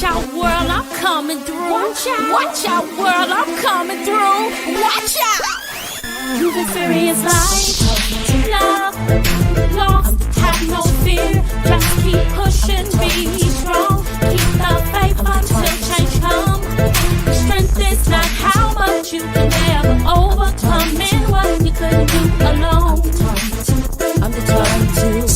Watch out, world, I'm coming through. Watch out, world, I'm coming through. Watch out. You've experienced life, love, lost, have no fear. Just keep pushing, be strong. Keep the faith until change comes. Strength is not how much you can ever overcome and what you couldn't do alone. I'm determined to.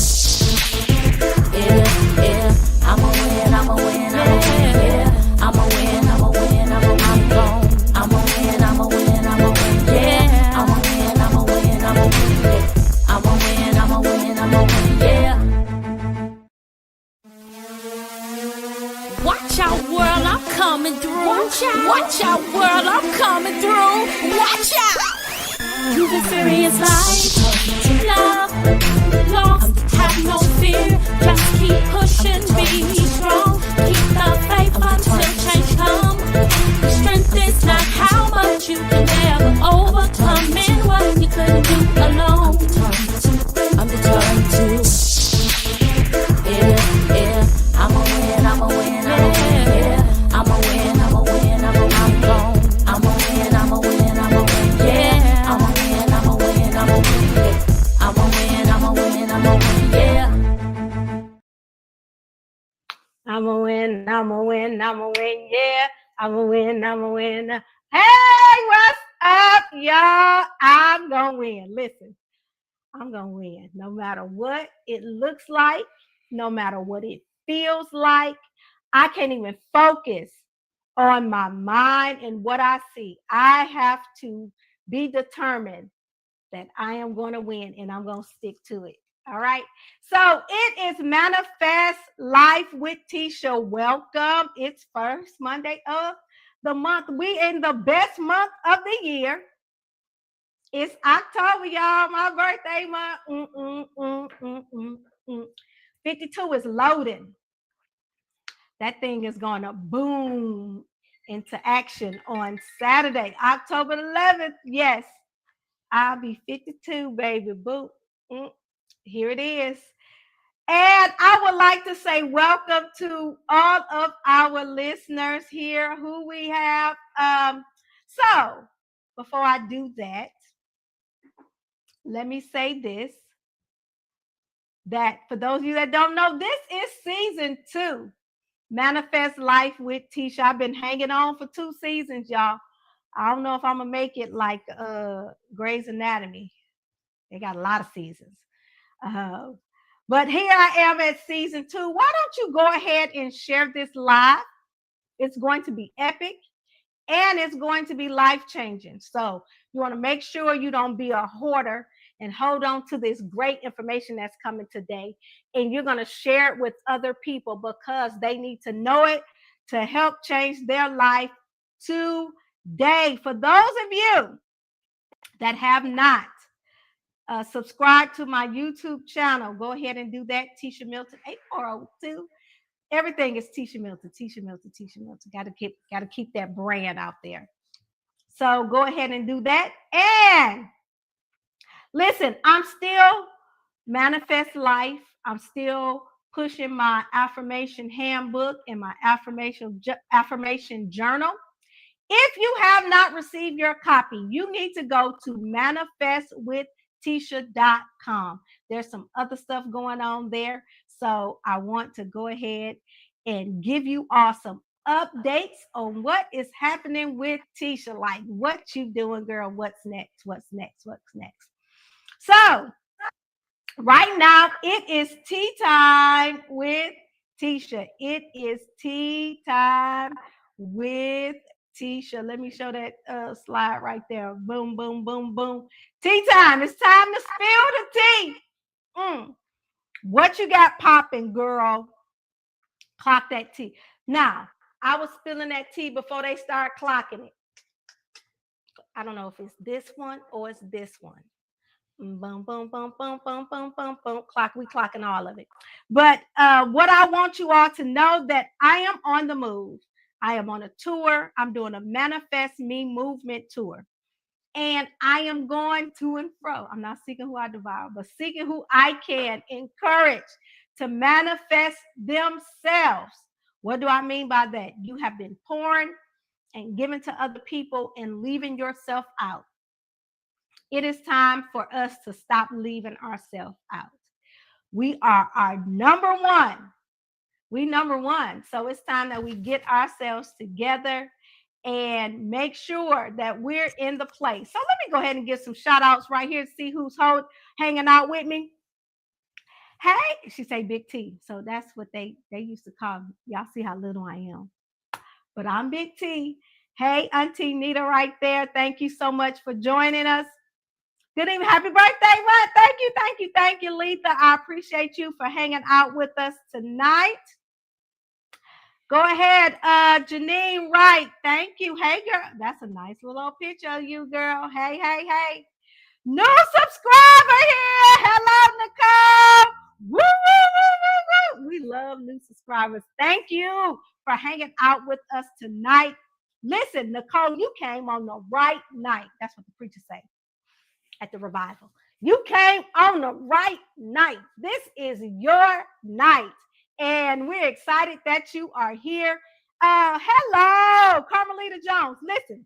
Yeah, I'ma win, I'ma win, I'ma win, yeah. I'ma win, I'ma win, I'm gone. I'ma win, I'ma win, I'ma win, yeah. I'ma win, I'ma win, I'ma win, yeah. I'ma win, I'ma win, I'ma win, yeah. Watch out, world, I'm coming through. Watch out, world, I'm coming through. Watch out. You've experienced life, love, lost, have no fear. Just keep pushing, be strong. Keep the faith until change comes. Strength is not how much you can ever overcome and what you couldn't do alone. I'm determined to. Yeah, I'ma win, I'ma win, I'ma win, yeah. I'ma win, I'ma win, I'm gone. I'ma win, I'ma win, I'ma win, yeah. I'ma win, I'ma win, I'ma win, yeah. I'ma win, I'ma win, I'ma win, yeah. I'ma win, I'ma win, I'ma win, yeah. I'ma win, I'ma win. Hey, what's up, y'all? I'm gonna win. Listen, I'm gonna win. No matter what it looks like, no matter what it feels like, I can't even focus on my mind and what I see. I have to be determined that I am going to win and I'm going to stick to it. All right. So it is Manifest Life with Teshia. Welcome. It's first Monday of the month. We in the best month of the year. It's October, y'all. My birthday month. 52 is loading. That thing is going to boom into action on Saturday, October 11th. Yes, I'll be 52, baby. Boo. Here it is. And I would like to say welcome to all of our listeners here who we have. So before I do that, let me say this, that for those of you that don't know, this is season 2. Manifest Life with Teshia. I've been hanging on for 2 seasons, y'all. I don't know if I'm gonna make it like Grey's Anatomy. They got a lot of seasons. But here I am at season 2. Why don't you go ahead and share this live? It's going to be epic and it's going to be life-changing. So you want to make sure you don't be a hoarder and hold on to this great information that's coming today. And you're going to share it with other people because they need to know it to help change their life today. For those of you that have not subscribed to my YouTube channel, go ahead and do that. Teshia Milton 8402. Everything is Teshia Milton. Got to keep that brand out there. So go ahead and do that. And listen, I'm still Manifest Life. I'm still pushing my affirmation handbook and my affirmation journal. If you have not received your copy, you need to go to manifestwithteshia.com. There's some other stuff going on there. So I want to go ahead and give you all some updates on what is happening with Teshia. Like, what you doing, girl? What's next? So right now, it is tea time with Teshia. It is tea time with Teshia. Let me show that slide right there. Boom, boom, boom, boom. Tea time. It's time to spill the tea. What you got popping, girl? Clock that tea. Now, I was spilling that tea before they start clocking it. I don't know if it's this one or it's this one. Boom, boom, boom, boom, boom, boom, boom, boom. We clocking all of it. But what I want you all to know that I am on the move. I am on a tour. I'm doing a Manifest Me movement tour. And I am going to and fro. I'm not seeking who I devour, but seeking who I can encourage to manifest themselves What do I mean by that? You have been pouring and giving to other people and leaving yourself out. It is time for us to stop leaving ourselves out. We are our number one. We number one. So it's time that we get ourselves together and make sure that we're in the place. So let me go ahead and give some shout outs right here to see who's hanging out with me. Hey, she say Big T. So that's what they used to call me. Y'all see how little I am. But I'm Big T. Hey, Auntie Nita right there. Thank you so much for joining us. Good evening. Happy birthday, Ron. Thank you, thank you, thank you, Letha. I appreciate you for hanging out with us tonight. Go ahead, Janine Wright. Thank you. Hey, girl. That's a nice little picture of you, girl. Hey, hey, hey. New subscriber here. Hello, Nicole. Woo, woo, woo, woo, woo. We love new subscribers. Thank you for hanging out with us tonight. Listen, Nicole, you came on the right night. That's what the preachers say at the revival. You came on the right night. This is your night. And we're excited that you are here. Hello, Carmelita Jones. Listen,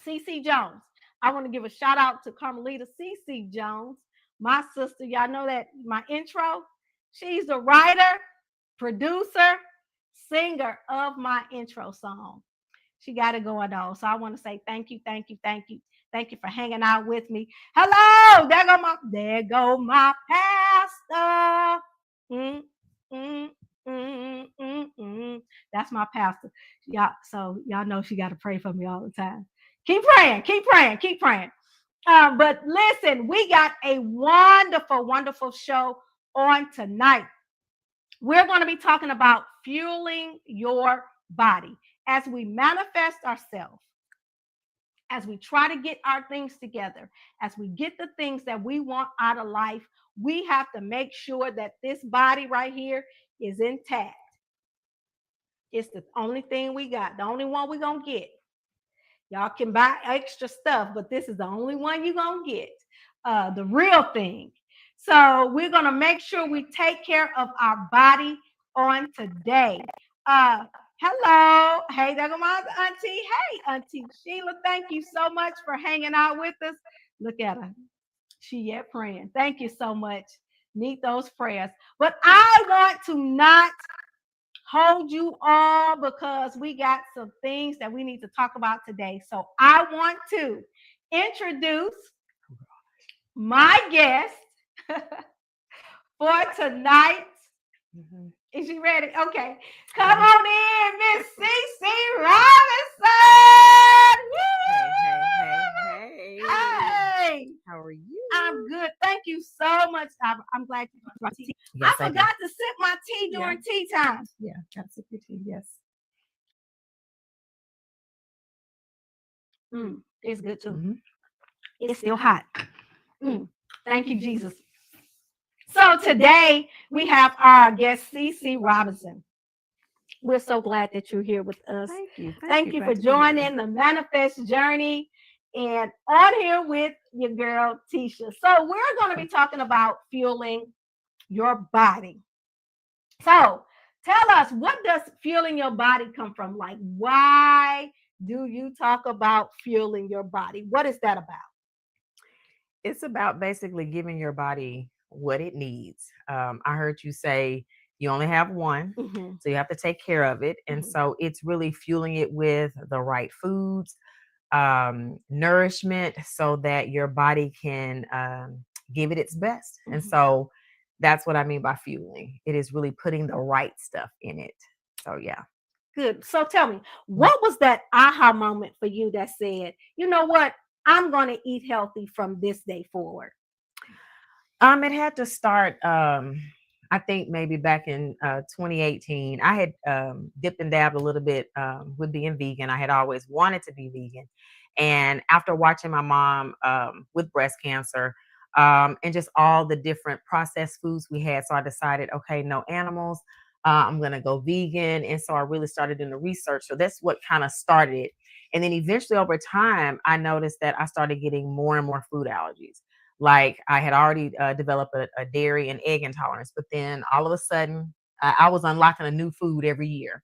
CC Jones. I want to give a shout out to Carmelita CC Jones, my sister. Y'all know that my intro. She's the writer, producer, singer of my intro song. She got it going on. So I want to say thank you, thank you, thank you. Thank you for hanging out with me. Hello, there go my pastor. That's my pastor. Y'all know she got to pray for me all the time. Keep praying, keep praying, keep praying. But listen, we got a wonderful, wonderful show on tonight. We're going to be talking about fueling your body as we manifest ourselves, as we try to get our things together, as we get the things that we want out of life. We have to make sure that this body right here is intact. It's the only thing we got, the only one we're going to get. Y'all can buy extra stuff, but this is the only one you're going to get, the real thing. So we're going to make sure we take care of our body on today. Hello. Hey, there go my auntie. Hey, Auntie Sheila, thank you so much for hanging out with us. Look at her. She yet praying. Thank you so much. Need those prayers. But I want to not hold you all because we got some things that we need to talk about today. So I want to introduce my guest for tonight. Is she ready? Okay. Come on in, Miss CC Robinson. Hey. Hey. How are you? I'm good. Thank you so much. I'm glad you brought tea. Yes, I forgot to sip my tea during tea time. Yeah, got to sip your tea. Yes. It's good too. It's still hot. Thank you, Jesus. So today we have our guest, CC Robinson. We're so glad that you're here with us. Thank you. Thank you for joining the Manifest Journey and on here with your girl, Teshia. So we're going to be talking about fueling your body. So tell us, what does fueling your body come from? Like, why do you talk about fueling your body? What is that about? It's about basically giving your body what it needs. I heard you say you only have one, so you have to take care of it. And so it's really fueling it with the right foods, nourishment, so that your body can give it its best. And so that's what I mean by fueling. It is really putting the right stuff in it. So yeah. Good. So tell me, what was that aha moment for you that said, you know what, I'm going to eat healthy from this day forward? It had to start, I think maybe back in 2018. I had dipped and dabbed a little bit with being vegan. I had always wanted to be vegan. And after watching my mom with breast cancer and just all the different processed foods we had, so I decided, okay, no animals. I'm going to go vegan. And so I really started doing the research. So that's what kind of started it. And then eventually over time, I noticed that I started getting more and more food allergies. Like I had already developed a dairy and egg intolerance, but then all of a sudden I was unlocking a new food every year.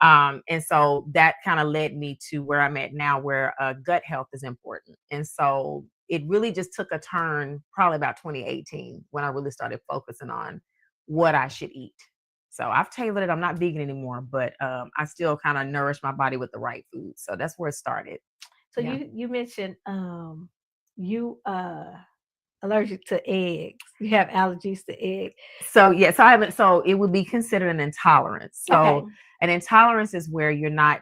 And so that kind of led me to where I'm at now, where gut health is important. And so it really just took a turn probably about 2018 when I really started focusing on what I should eat. So I've tailored it. I'm not vegan anymore, but I still kind of nourish my body with the right food. So that's where it started. So you mentioned you allergic to eggs. You have allergies to eggs. So yes, so it would be considered an intolerance. So an intolerance is where you're not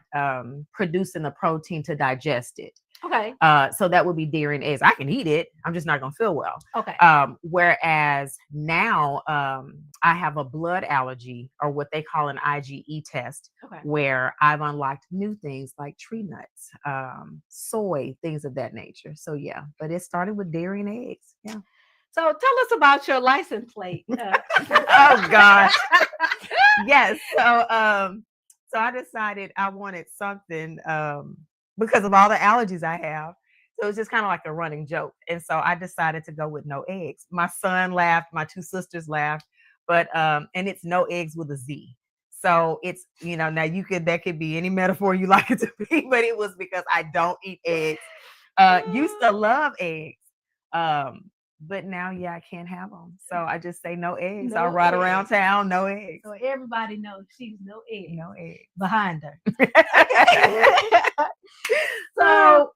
producing the protein to digest it. Okay. So that would be dairy and eggs. I can eat it. I'm just not gonna feel well. Okay. Whereas now I have a blood allergy, or what they call an IgE test, where I've unlocked new things like tree nuts, soy, things of that nature. So yeah, but it started with dairy and eggs. Yeah. So tell us about your license plate. Oh gosh. Yes. So I decided I wanted something because of all the allergies I have. So it was just kind of like a running joke. And so I decided to go with no eggs. My son laughed, my two sisters laughed, but and it's no eggs with a Z. So it's, now that could be any metaphor you like it to be, but it was because I don't eat eggs. Used to love eggs. But now, I can't have them. So I just say no eggs. I'll ride around town, no eggs. So everybody knows she's no eggs. No eggs. Behind her. So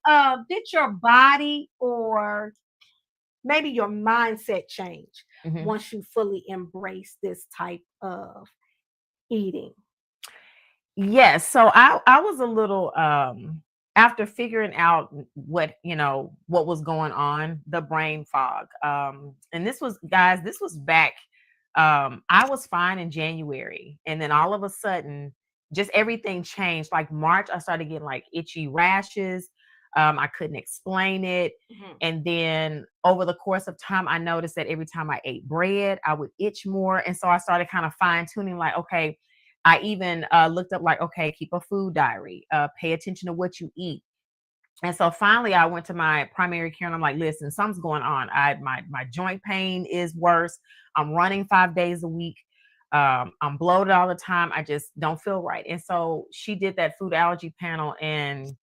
did your body or maybe your mindset change once you fully embrace this type of eating? Yes. So I was a little after figuring out what was going on, the brain fog. And this was back. I was fine in January, and then all of a sudden, just everything changed. Like March, I started getting like itchy rashes. I couldn't explain it. And then over the course of time, I noticed that every time I ate bread, I would itch more. And so I started kind of fine tuning, like, okay, I even looked up like, okay, keep a food diary, pay attention to what you eat. And so finally I went to my primary care and I'm like, listen, something's going on. My joint pain is worse. I'm running 5 days a week. I'm bloated all the time. I just don't feel right. And so she did that food allergy panel, and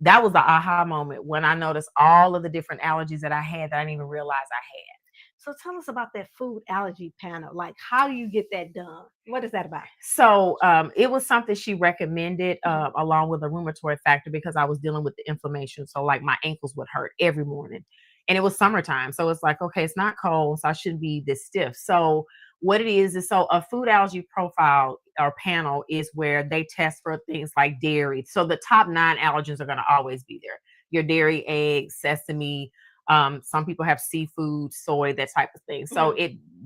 that was the aha moment when I noticed all of the different allergies that I had that I didn't even realize I had. So tell us about that food allergy panel. Like, how do you get that done? What is that about? So it was something she recommended along with a rheumatoid factor, because I was dealing with the inflammation. So like my ankles would hurt every morning, and it was summertime. So it's like, okay, it's not cold, so I shouldn't be this stiff. So what it is so a food allergy profile or panel is where they test for things like dairy. So the top 9 allergens are going to always be there. Your dairy, eggs, sesame. Some people have seafood, soy, that type of thing. So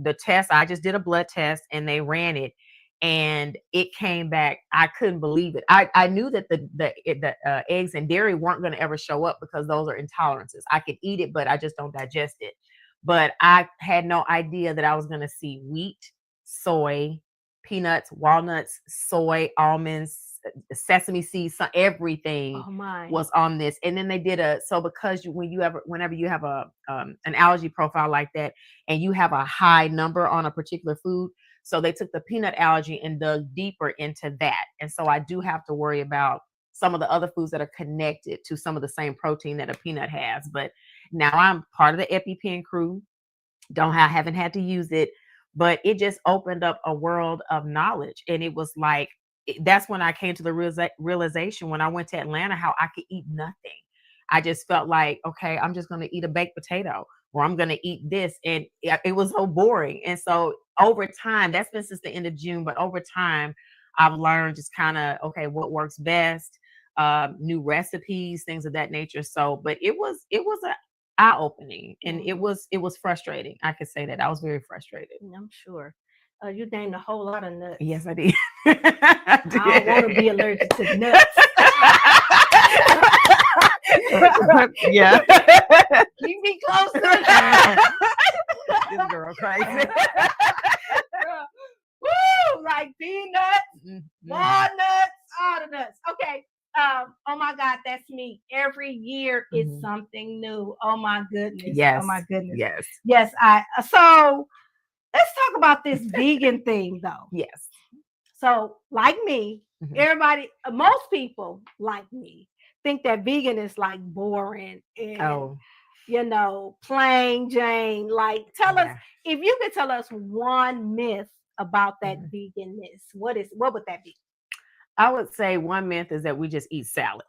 the test, I just did a blood test and they ran it, and it came back. I couldn't believe it. I knew that the eggs and dairy weren't going to ever show up because those are intolerances. I could eat it, but I just don't digest it. But I had no idea that I was going to see wheat, soy, peanuts, walnuts, soy, almonds, sesame seeds, everything was on this. And then they did because whenever you have an allergy profile like that and you have a high number on a particular food, so they took the peanut allergy and dug deeper into that. And so I do have to worry about some of the other foods that are connected to some of the same protein that a peanut has. But now I'm part of the EpiPen crew. Haven't had to use it, but it just opened up a world of knowledge. And it was like, that's when I came to the realization when I went to Atlanta, how I could eat nothing. I just felt like, okay, I'm just going to eat a baked potato, or I'm going to eat this. And it was so boring. And so over time, that's been since the end of June, but over time, I've learned just kind of, okay, what works best, new recipes, things of that nature. So, but it was an eye-opening, and it was frustrating. I could say that I was very frustrated. I'm sure. You named a whole lot of nuts. Yes, I did. I don't want to be allergic to nuts. Yeah. Keep me closer. This girl crazy. Woo! Like peanuts, walnuts, all the nuts. Okay. Oh my God, that's me. Every year is something new. Oh my goodness. Yes. Oh my goodness. Yes. Yes. So let's talk about this vegan thing though. Yes. So, like me, Mhm. everybody, most people like me think that vegan is like boring and Oh, plain Jane. Like, tell us yeah. if you could tell us one myth about that Mhm. veganness. What would that be? I would say one myth is that we just eat salad.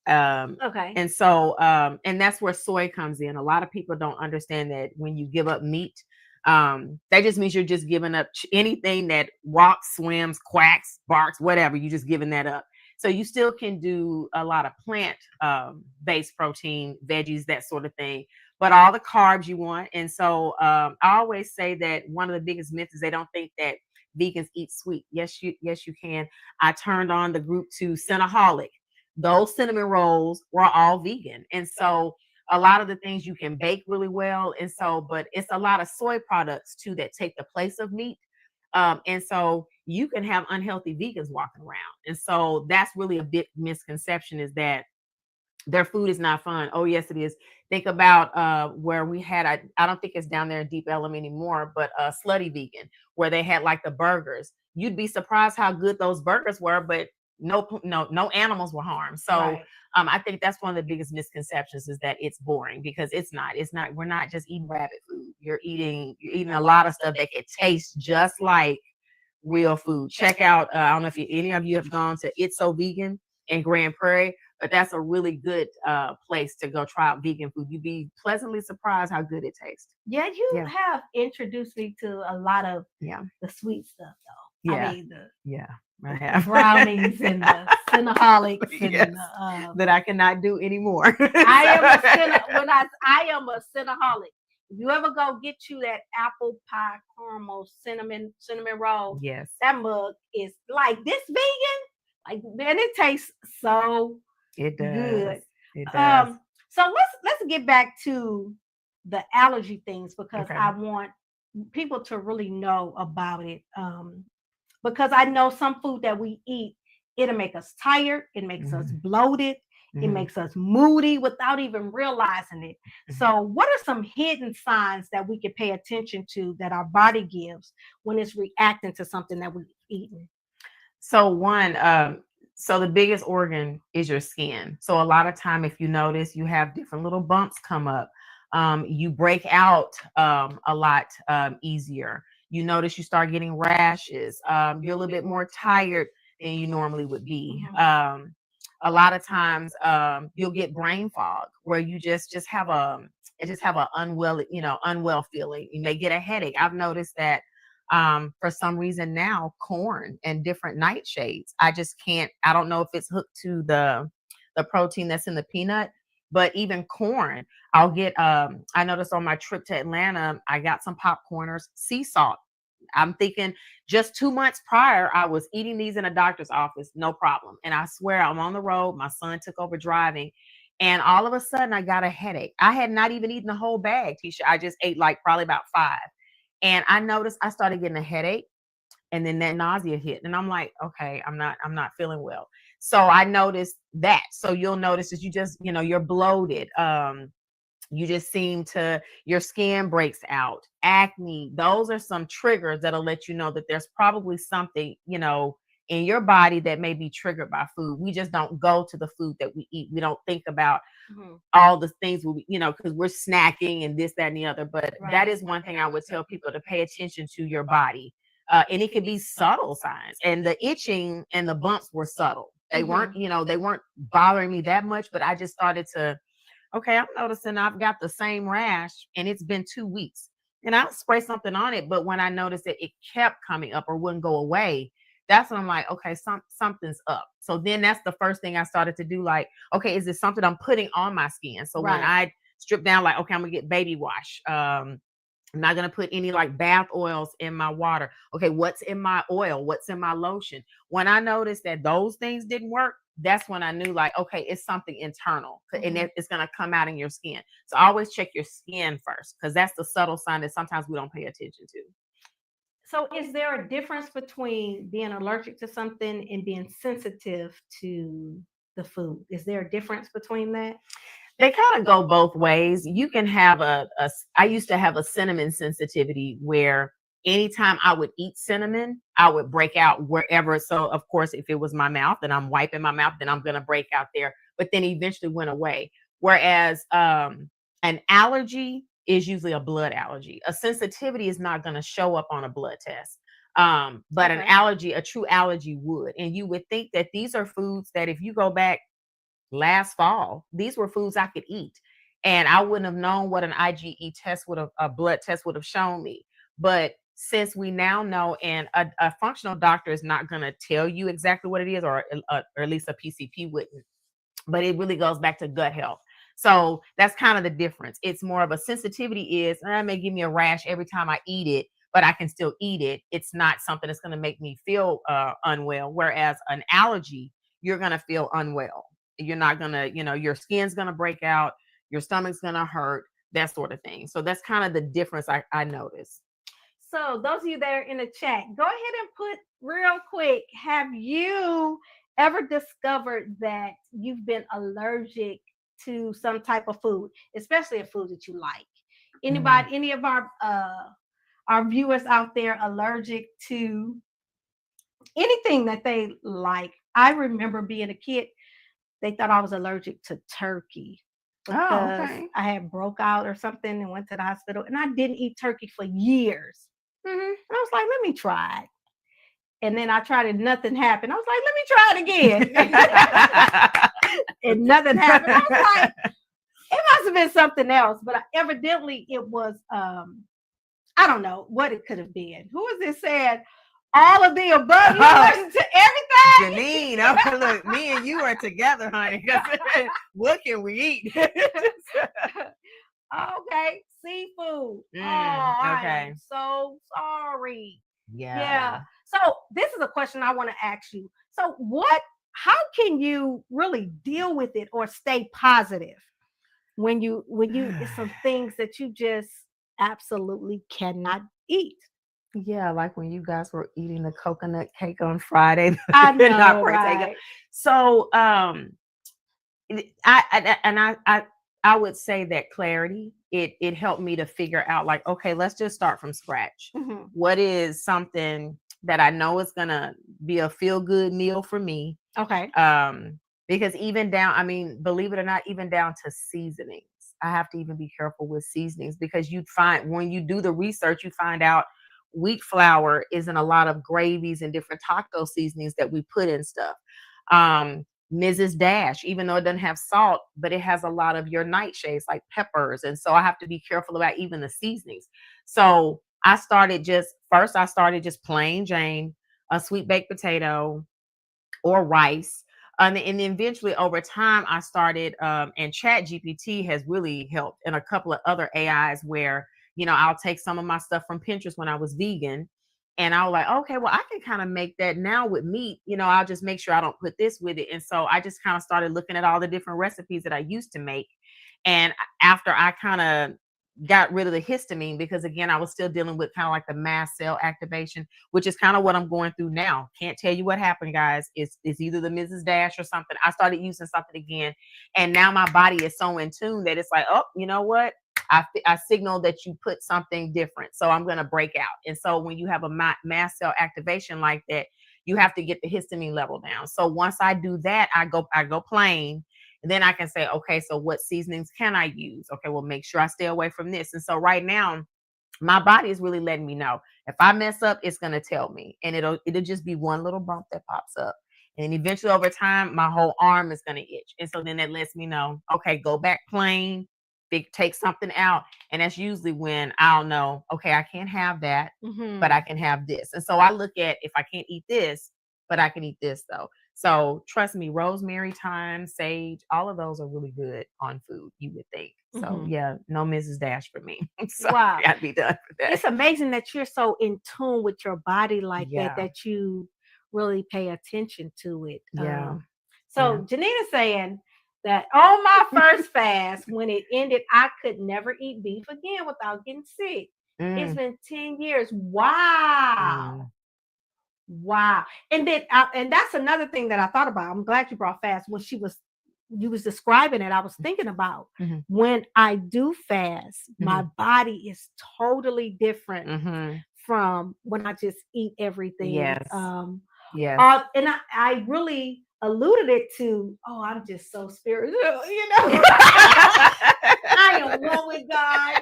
Okay. And that's where soy comes in. A lot of people don't understand that when you give up meat, that just means you're just giving up anything that walks, swims, quacks, barks, whatever. You're just giving that up. So you still can do a lot of plant based protein, veggies, that sort of thing, but all the carbs you want. And so I always say that one of the biggest myths is they don't think that vegans eat sweet. Yes, you can. I turned on the group to Cinnaholic. Those cinnamon rolls were all vegan. And so a lot of the things you can bake really well. And so, but it's a lot of soy products too that take the place of meat. And so you can have unhealthy vegans walking around. And so that's really a big misconception, is that their food is not fun. Oh, yes, it is. Think about where we had, I don't think it's down there in Deep Ellum anymore, but Slutty Vegan, where they had like the burgers. You'd be surprised how good those burgers were, but no animals were harmed. So Right. I think that's one of the biggest misconceptions, is that it's boring, because it's not, we're not just eating rabbit food. You're eating a lot of stuff that can taste just like real food. Check out, I don't know if any of you have gone to It's So Vegan in Grand Prairie, but that's a really good place to go try out vegan food. You'd be pleasantly surprised how good it tastes. Yeah, you Yeah. have introduced me to a lot of Yeah. the sweet stuff though. Yeah. I mean the Yeah. I the have brownies and the cinnaholics and Yes. That I cannot do anymore. I am a cinnaholic. If you ever go get you that apple pie caramel cinnamon roll, Yes. that mug is like this vegan. Like, man, it tastes so It does. good. It does. So let's get back to the allergy things, because Okay. I want people to really know about it. Because I know some food that we eat, it'll make us tired, it makes us bloated, it Mhm. makes us moody without even realizing it. Mhm. So, what are some hidden signs that we can pay attention to that our body gives when it's reacting to something that we've eaten? So so the biggest organ is your skin. So a lot of time, if you notice, you have different little bumps come up. You break out a lot easier. You notice you start getting rashes. You're a little bit more tired than you normally would be. A lot of times, you'll get brain fog, where you just have a unwell feeling. You may get a headache. I've noticed that for some reason now, corn and different nightshades, I don't know if it's hooked to the protein that's in the peanut, but even corn, I noticed on my trip to Atlanta, I got some popcorners, sea salt. I'm thinking just 2 months prior, I was eating these in a doctor's office, no problem. And I swear, I'm on the road. My son took over driving. And all of a sudden, I got a headache. I had not even eaten the whole bag, Teshia. I just ate like probably about 5. And I noticed I started getting a headache, and then that nausea hit. And I'm like, okay, I'm not feeling well. So I noticed that. So you'll notice that you're bloated. You just your skin breaks out, acne. Those are some triggers that'll let you know that there's probably something, in your body that may be triggered by food. We just don't go to the food that we eat. We don't think about all the things because we're snacking and this, that, and the other. But that is one thing I would tell people, to pay attention to your body. And it could be subtle signs. And the itching and the bumps were subtle. They weren't bothering me that much, but I just started to, okay, I'm noticing I've got the same rash and it's been 2 weeks. And I'll spray something on it. But when I noticed that it kept coming up or wouldn't go away, that's when I'm like, okay, something's up. So then that's the first thing I started to do. Like, okay, is this something I'm putting on my skin? So when I strip down, like, okay, I'm gonna get baby wash. I'm not going to put any like bath oils in my water. Okay, what's in my oil? What's in my lotion? When I noticed that those things didn't work, that's when I knew, like, okay, it's something internal, and it's going to come out in your skin. So always check your skin first, because that's the subtle sign that sometimes we don't pay attention to. So, is there a difference between being allergic to something and being sensitive to the food? Is there a difference between that? They kind of go both ways. You can have I used to have a cinnamon sensitivity, where anytime I would eat cinnamon, I would break out wherever. So of course, if it was my mouth and I'm wiping my mouth, then I'm going to break out there, but then eventually went away. Whereas an allergy is usually a blood allergy. A sensitivity is not going to show up on a blood test. But an allergy, a true allergy would. And you would think that these are foods that if you go back last fall, these were foods I could eat. And I wouldn't have known what an IgE test would have, a blood test would have shown me. But since we now know, and a functional doctor is not going to tell you exactly what it is, or at least a PCP wouldn't, but it really goes back to gut health. So that's kind of the difference. It's more of a sensitivity is, it may give me a rash every time I eat it, but I can still eat it. It's not something that's going to make me feel unwell. Whereas an allergy, you're going to feel unwell. You're not going to, your skin's going to break out, your stomach's going to hurt, that sort of thing. So that's kind of the difference I noticed. So those of you that are in the chat, go ahead and put real quick, have you ever discovered that you've been allergic to some type of food, especially a food that you like? Anybody, any of our viewers out there allergic to anything that they like? I remember being a kid, they thought I was allergic to turkey because I had broke out or something and went to the hospital, and I didn't eat turkey for years. And I was like, let me try it. And then I tried it, nothing happened. I was like, let me try it again. And nothing happened. I was like, it must have been something else. But evidently it was, I don't know what it could have been. Who is this saying? All of the above, you listen to everything. Janine, look, me and you are together, honey. What can we eat? Okay, seafood. Okay. I am so sorry. Yeah. So this is a question I want to ask you. So how can you really deal with it or stay positive when you it's some things that you just absolutely cannot eat? Yeah, like when you guys were eating the coconut cake on Friday. I know, right? So I would say that clarity, it helped me to figure out, like, okay, let's just start from scratch. What is something that I know is gonna be a feel-good meal for me? Okay. Because even down, I mean, believe it or not, even down to seasonings, I have to even be careful with seasonings, because you'd find when you do the research, you find out wheat flour is in a lot of gravies and different taco seasonings that we put in stuff. Mrs. Dash, even though it doesn't have salt, but it has a lot of your nightshades like peppers. And so I have to be careful about even the seasonings. So I started just plain Jane, a sweet baked potato or rice. And then eventually over time, I started, and Chat GPT has really helped, and a couple of other AIs where, I'll take some of my stuff from Pinterest when I was vegan, and I was like, okay, well, I can kind of make that now with meat. I'll just make sure I don't put this with it. And so I just kind of started looking at all the different recipes that I used to make. And after I kind of got rid of the histamine, because again, I was still dealing with kind of like the mast cell activation, which is kind of what I'm going through now. Can't tell you what happened, guys. It's either the Mrs. Dash or something. I started using something again, and now my body is so in tune that it's like, oh, you know what? I signal that you put something different, so I'm going to break out. And so when you have a mast cell activation like that, you have to get the histamine level down. So once I do that, I go plain. And then I can say, okay, so what seasonings can I use? Okay, well, make sure I stay away from this. And so right now, my body is really letting me know. If I mess up, it's going to tell me. And it'll just be one little bump that pops up. And eventually over time, my whole arm is going to itch. And so then that lets me know, okay, go back plain, take something out. And that's usually when I'll know, okay, I can't have that, but I can have this. And so I look at, if I can't eat this, but I can eat this though. So trust me, rosemary, thyme, sage, all of those are really good on food, you would think. So yeah, no Mrs. Dash for me. So wow. I'd be done with that. It's amazing that you're so in tune with your body like that you really pay attention to it. Yeah. So Janina's saying that on my first fast, when it ended, I could never eat beef again without getting sick. It's been 10 years. Wow. Wow. And then, and that's another thing that I thought about. I'm glad you brought fast. When you was describing it, I was thinking about when I do fast, my body is totally different from when I just eat everything. Yes. Yes. And I really alluded it to, oh, I'm just so spiritual, I am one with God,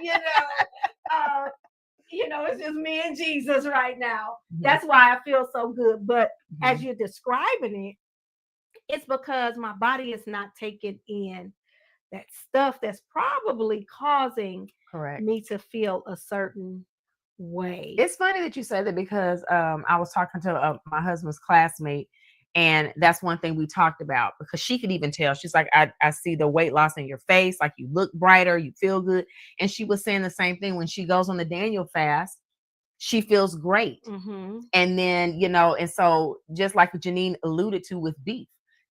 it's just me and Jesus right now. That's why I feel so good. But as you're describing it, it's because my body is not taking in that stuff that's probably causing Correct. me to feel a certain way. It's funny that you say that because I was talking to my husband's classmate, and that's one thing we talked about, because she could even tell. She's like, I see the weight loss in your face, like you look brighter, you feel good. And she was saying the same thing when she goes on the Daniel fast, she feels great. And then, and so just like Janine alluded to with beef.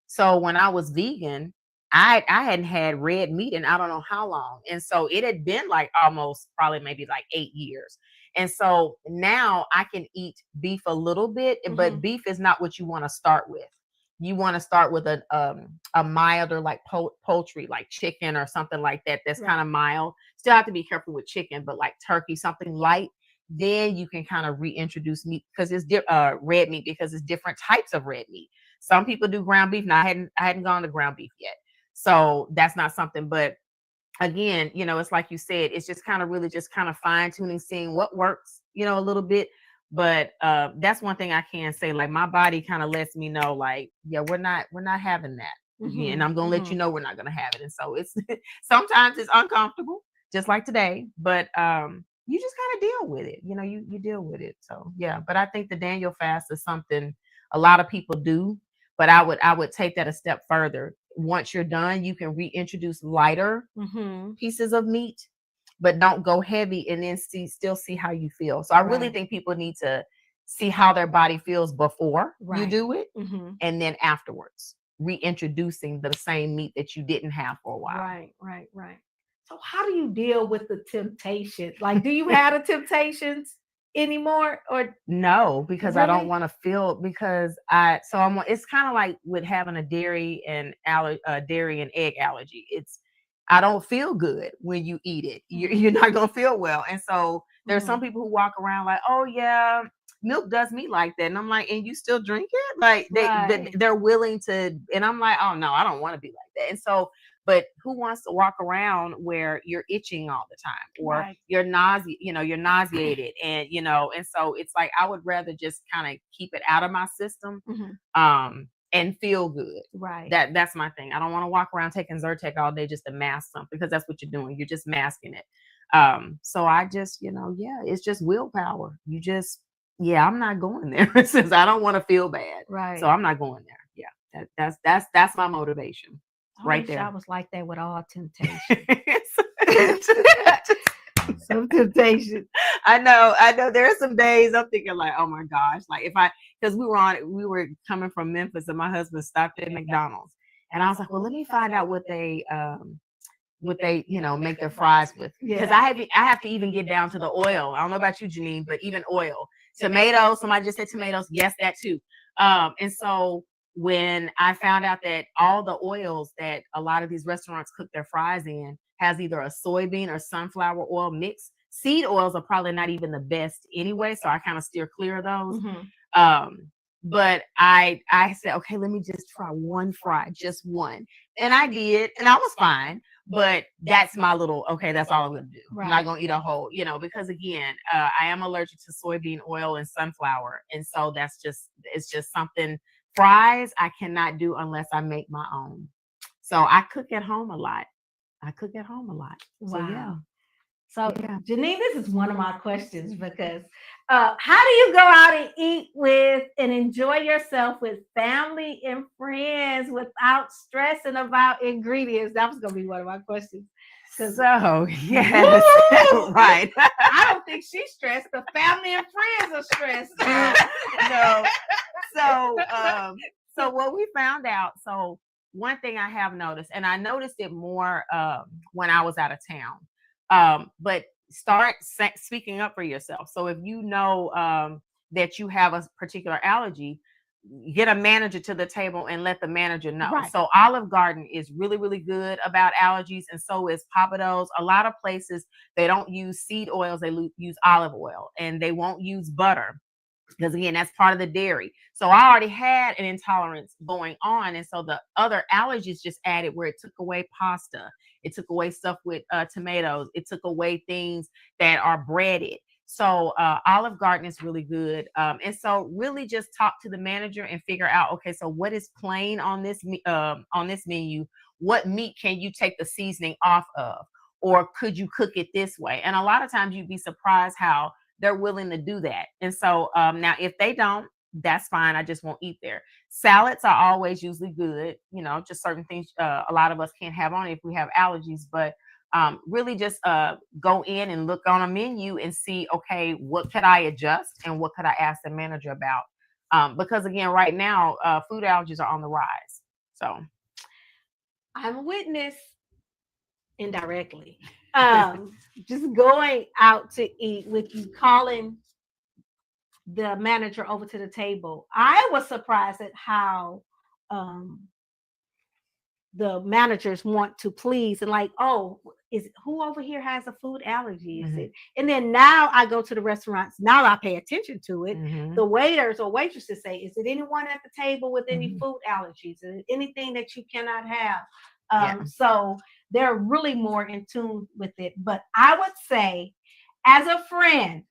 So when I was vegan, I hadn't had red meat in I don't know how long. And so it had been like almost probably maybe like 8 years. And so now I can eat beef a little bit, but beef is not what you want to start with. You want to start with a milder like poultry, like chicken or something like that. That's kind of mild. Still have to be careful with chicken, but like turkey, something light. Then you can kind of reintroduce meat, because it's red meat, because it's different types of red meat. Some people do ground beef. Now I hadn't gone to ground beef yet, so that's not something. But again, it's like you said, it's just kind of really just kind of fine tuning, seeing what works, a little bit. But that's one thing I can say. Like my body kind of lets me know, like, yeah, we're not having that, and I'm gonna let you know we're not gonna have it. And so it's sometimes it's uncomfortable, just like today, but you just kind of deal with it. You deal with it. So yeah, but I think the Daniel fast is something a lot of people do, but I would take that a step further. Once you're done, you can reintroduce lighter pieces of meat, but don't go heavy, and then still see how you feel. So I really think people need to see how their body feels before you do it, and then afterwards reintroducing the same meat that you didn't have for a while. Right. So how do you deal with the temptation? Like, do you have the temptations anymore, or no? Because really? I don't want to feel, because it's kind of like with having a dairy and egg allergy. I don't feel good when you eat it. You're not gonna feel well. And so there's some people who walk around like, oh yeah, milk does me like that, and I'm like, and you still drink it? Like they're willing to, and I'm like, oh no, I don't want to be like that. And so, but who wants to walk around where you're itching all the time, or you're nauseated, and and so it's like I would rather just kind of keep it out of my system, and feel good. Right. That's my thing. I don't want to walk around taking Zyrtec all day just to mask something, because that's what you're doing. You're just masking it. So I just, it's just willpower. I'm not going there since I don't want to feel bad. Right. So I'm not going there. Yeah. That's my motivation. Right there. I was like that with all temptation. Some temptation. I know. There are some days I'm thinking like, oh my gosh, like because we were coming from Memphis, and my husband stopped at McDonald's, and I was like, well, let me find out what they make their fries with, because I have to even get down to the oil. I don't know about you, Janine, but even oil, tomatoes. Somebody just said tomatoes. Yes, that too. And so when I found out that all the oils that a lot of these restaurants cook their fries in has either a soybean or sunflower oil mix. Seed oils are probably not even the best anyway, so I kind of steer clear of those. But I said, okay, let me just try one fry, just one. And I did, and I was fine. But that's my little, okay, that's all I'm going to do. Right. I'm not going to eat a whole, because again, I am allergic to soybean oil and sunflower. And so it's just something. Fries I cannot do unless I make my own. So I cook at home a lot. Wow. So yeah. So Janine, this is one of my questions, because how do you go out and eat with and enjoy yourself with family and friends without stressing about ingredients? That was going to be one of my questions. So yes, right. I don't think she's stressed. The family and friends are stressed. No. So what we found out. So one thing I have noticed, and I noticed it more when I was out of town. But start speaking up for yourself. So if you know that you have a particular allergy, get a manager to the table and let the manager know. Right. So Olive Garden is really, really good about allergies, and so is Papados. A lot of places, they don't use seed oils, they use olive oil, and they won't use butter, because again, that's part of the dairy. So I already had an intolerance going on, and so the other allergies just added, where it took away pasta, it took away stuff with tomatoes, it took away things that are breaded. So Olive Garden is really good, and so really just talk to the manager and figure out, okay, so what is plain on this menu? What meat can you take the seasoning off of, or could you cook it this way? And a lot of times you'd be surprised how they're willing to do that. And so now if they don't, that's fine. I just won't eat there. Salads are always usually good. You know, just certain things a lot of us can't have on it if we have allergies, but really just go in and look on a menu and see, okay, what could I adjust and what could I ask the manager about? Because again, right now, food allergies are on the rise. So I'm a witness indirectly. Just going out to eat with you, calling the manager over to the table. I was surprised at how the managers want to please and like, oh, is who over here has a food allergy? Is it? And then now I go to the restaurants. Now I pay attention to it. The waiters or waitresses say, is it anyone at the table with any food allergies? Is it anything that you cannot have? So they're really more in tune with it. But I would say, as a friend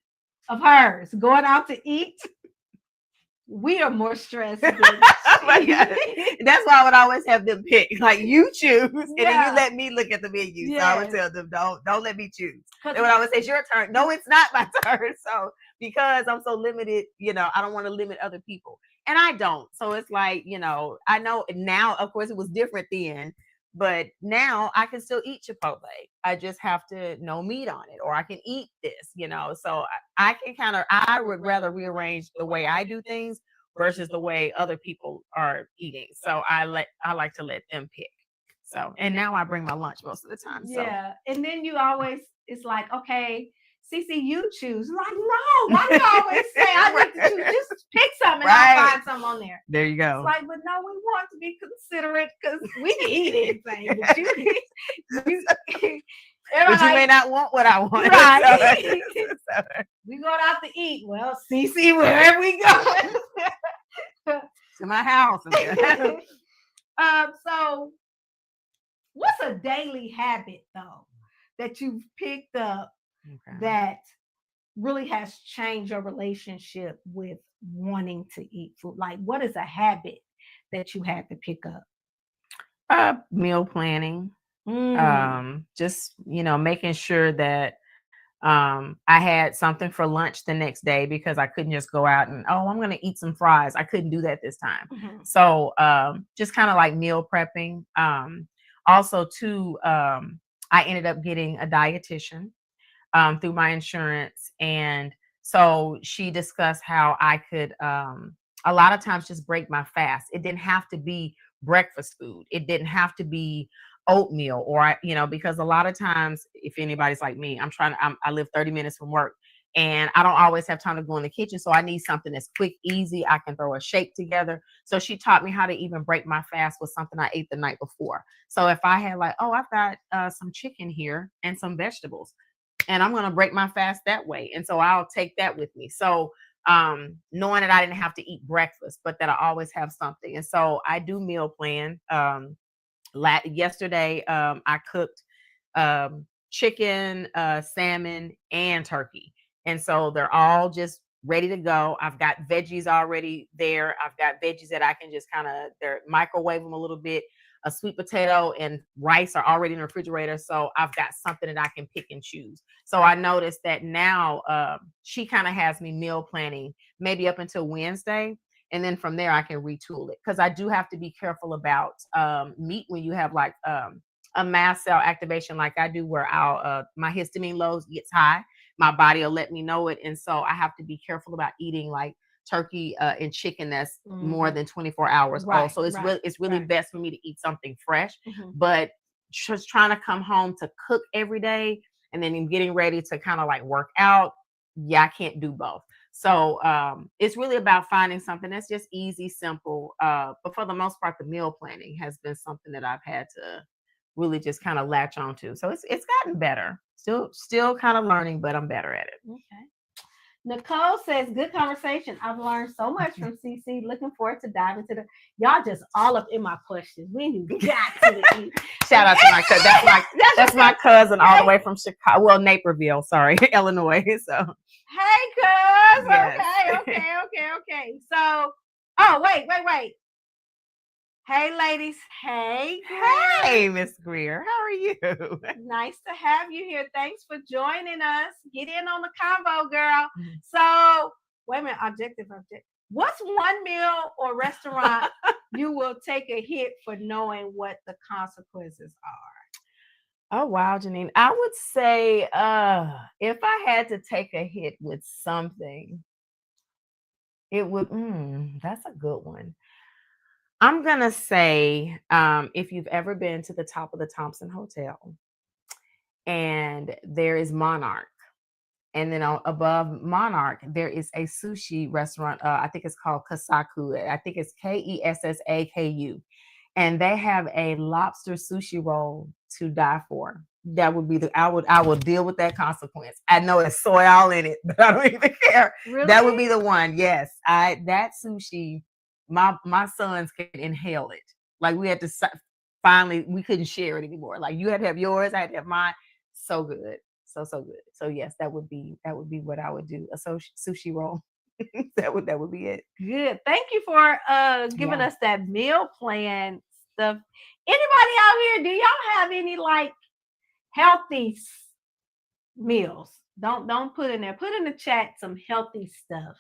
of hers going out to eat, we are more stressed than oh my God. That's why I would always have them pick. Like, you choose, and then you let me look at the menu. So I would tell them, don't let me choose. They would always say, it's your turn. No, it's not my turn. So because I'm so limited, you know, I don't want to limit other people. And I don't. So it's like, you know, I know now, of course, it was different then. But now I can still eat Chipotle. I just have to no meat on it, or I can eat this, you know. So I can I would rather rearrange the way I do things versus the way other people are eating. So I like to let them pick. So, and now I bring my lunch most of the time. So. Yeah. And then you always, it's like, okay, Cece, you choose. Like, no, why do you always say I like to choose? Just pick something and I'll find something on there. There you go. It's like, but no, we want to be considerate because we can eat anything. But you may not want what I want. Right. We going out to eat. Well, Cece, wherever we go. To my house. So what's a daily habit though that you've picked up that really has changed your relationship with wanting to eat food? Like, what is a habit that you had to pick up? Meal planning. Just, you know, making sure that I had something for lunch the next day, because I couldn't just go out and, I'm going to eat some fries. I couldn't do that this time. So just kind of like meal prepping. Also too, I ended up getting a dietitian through my insurance. And so she discussed how I could a lot of times just break my fast. It didn't have to be breakfast food. It didn't have to be oatmeal, or you know, because a lot of times, if anybody's like me, I live 30 minutes from work, and I don't always have time to go in the kitchen. So I need something that's quick, easy. I can throw a shake together. So she taught me how to even break my fast with something I ate the night before. So if I had like, I've got some chicken here and some vegetables, and I'm going to break my fast that way. And so I'll take that with me. So knowing that I didn't have to eat breakfast, but that I always have something. And so I do meal plan. Yesterday, I cooked chicken, salmon, and turkey. And so they're all just ready to go. I've got veggies already there. I've got veggies that I can just microwave them a little bit. A sweet potato and rice are already in the refrigerator. So I've got something that I can pick and choose. So I noticed that now she kind of has me meal planning maybe up until Wednesday. And then from there, I can retool it, because I do have to be careful about meat when you have like a mast cell activation like I do, where my histamine loads gets high. My body will let me know it. And so I have to be careful about eating like turkey and chicken that's more than 24 hours old. So it's really best for me to eat something fresh. But just trying to come home to cook every day and then getting ready to kind of like work out, I can't do both. So it's really about finding something that's just easy, simple. But for the most part, the meal planning has been something that I've had to really just kind of latch onto. So it's gotten better. Still kind of learning, but I'm better at it. Okay. Nicole says, good conversation. I've learned so much from CC. Looking forward to diving into y'all just all up in my questions. We ain't even got to the Shout out to my cousin. That's my cousin all the way from Chicago. Well, Naperville, sorry, Illinois. So hey, cuz. Yes. Okay. So, oh, wait. Hey, ladies. Hey, girl. Hey, Miss Greer. How are you? Nice to have you here. Thanks for joining us. Get in on the convo, girl. So, wait a minute. Objective. What's one meal or restaurant you will take a hit for knowing what the consequences are? Oh, wow, Janine. I would say if I had to take a hit with something, it would, that's a good one. I'm going to say if you've ever been to the top of the Thompson Hotel and there is Monarch, and then above Monarch, there is a sushi restaurant. I think it's called Kasaku. I think it's Kessaku. And they have a lobster sushi roll to die for. That would be I will deal with that consequence. I know it's soy all in it, but I don't even care. Really? That would be the one. Yes. That sushi, my sons can inhale it. Like we had to finally, we couldn't share it anymore. Like you had to have yours, I had to have mine. So good. So good. So yes, that would be what I would do. A sushi roll. that would be it. Good. Thank you for giving us that meal plan stuff. Anybody out here, do y'all have any like healthy meals? Don't put in there. Put in the chat some healthy stuff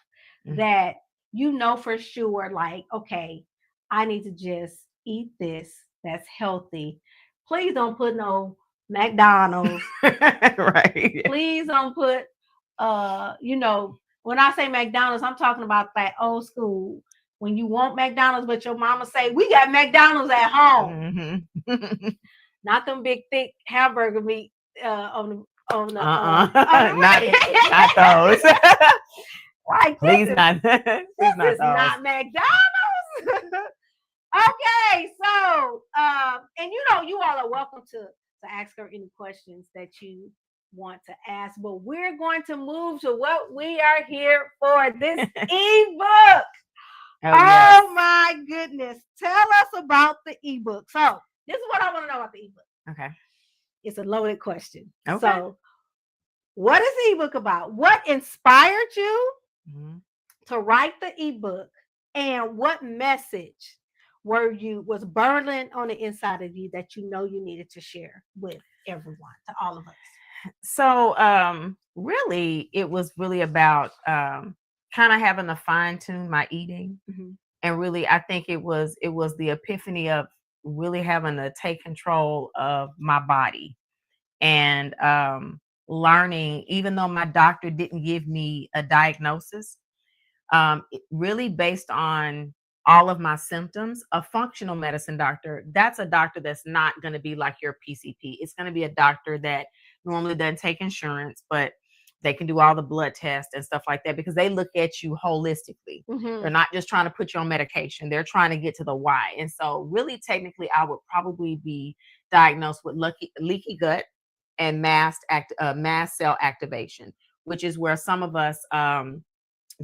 that you know for sure, like, okay, I need to just eat this. That's healthy. Please don't put no McDonald's. Right. Please don't put when I say McDonald's, I'm talking about that old school. When you want McDonald's, but your mama say, we got McDonald's at home. Not them big, thick hamburger meat on the not those. Like, please not. This is not McDonald's. Okay, so and you all are welcome to ask her any questions that you want to ask, but we're going to move to what we are here for, this ebook. Oh my goodness. Tell us about the ebook. So this is what I want to know about the ebook. Okay. It's a loaded question. Okay. So what is the ebook about? What inspired you to write the ebook, and what message was burning on the inside of you that you know you needed to share with everyone, to all of us? So really, it was really about kind of having to fine tune my eating. And really, I think it was the epiphany of really having to take control of my body and learning, even though my doctor didn't give me a diagnosis, really based on all of my symptoms. A functional medicine doctor, that's a doctor that's not going to be like your PCP. It's going to be a doctor that normally doesn't take insurance, but they can do all the blood tests and stuff like that because they look at you holistically. They're not just trying to put you on medication. They're trying to get to the why. And so really, technically, I would probably be diagnosed with leaky gut and mast cell activation, which is where some of us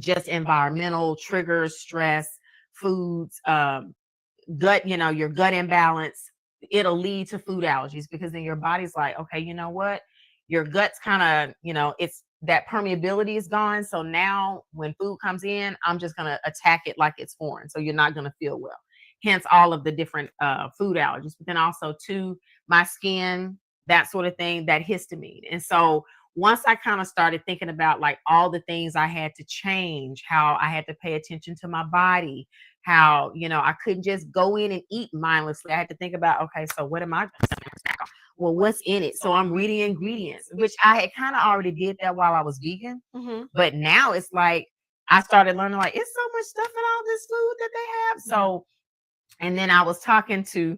just environmental triggers, stress, foods, gut, your gut imbalance, it'll lead to food allergies because then your body's like, okay, you know what? Your gut's kind of, it's that permeability is gone. So now when food comes in, I'm just going to attack it like it's foreign. So you're not going to feel well. Hence all of the different food allergies, but then also too, my skin, that sort of thing, that histamine. And so once I kind of started thinking about like all the things I had to change, how I had to pay attention to my body, how, I couldn't just go in and eat mindlessly. I had to think about, okay, so what am I going to snack on? Well, what's in it? So I'm reading ingredients, which I had kind of already did that while I was vegan. But now it's like, I started learning like, it's so much stuff in all this food that they have. So, and then I was talking to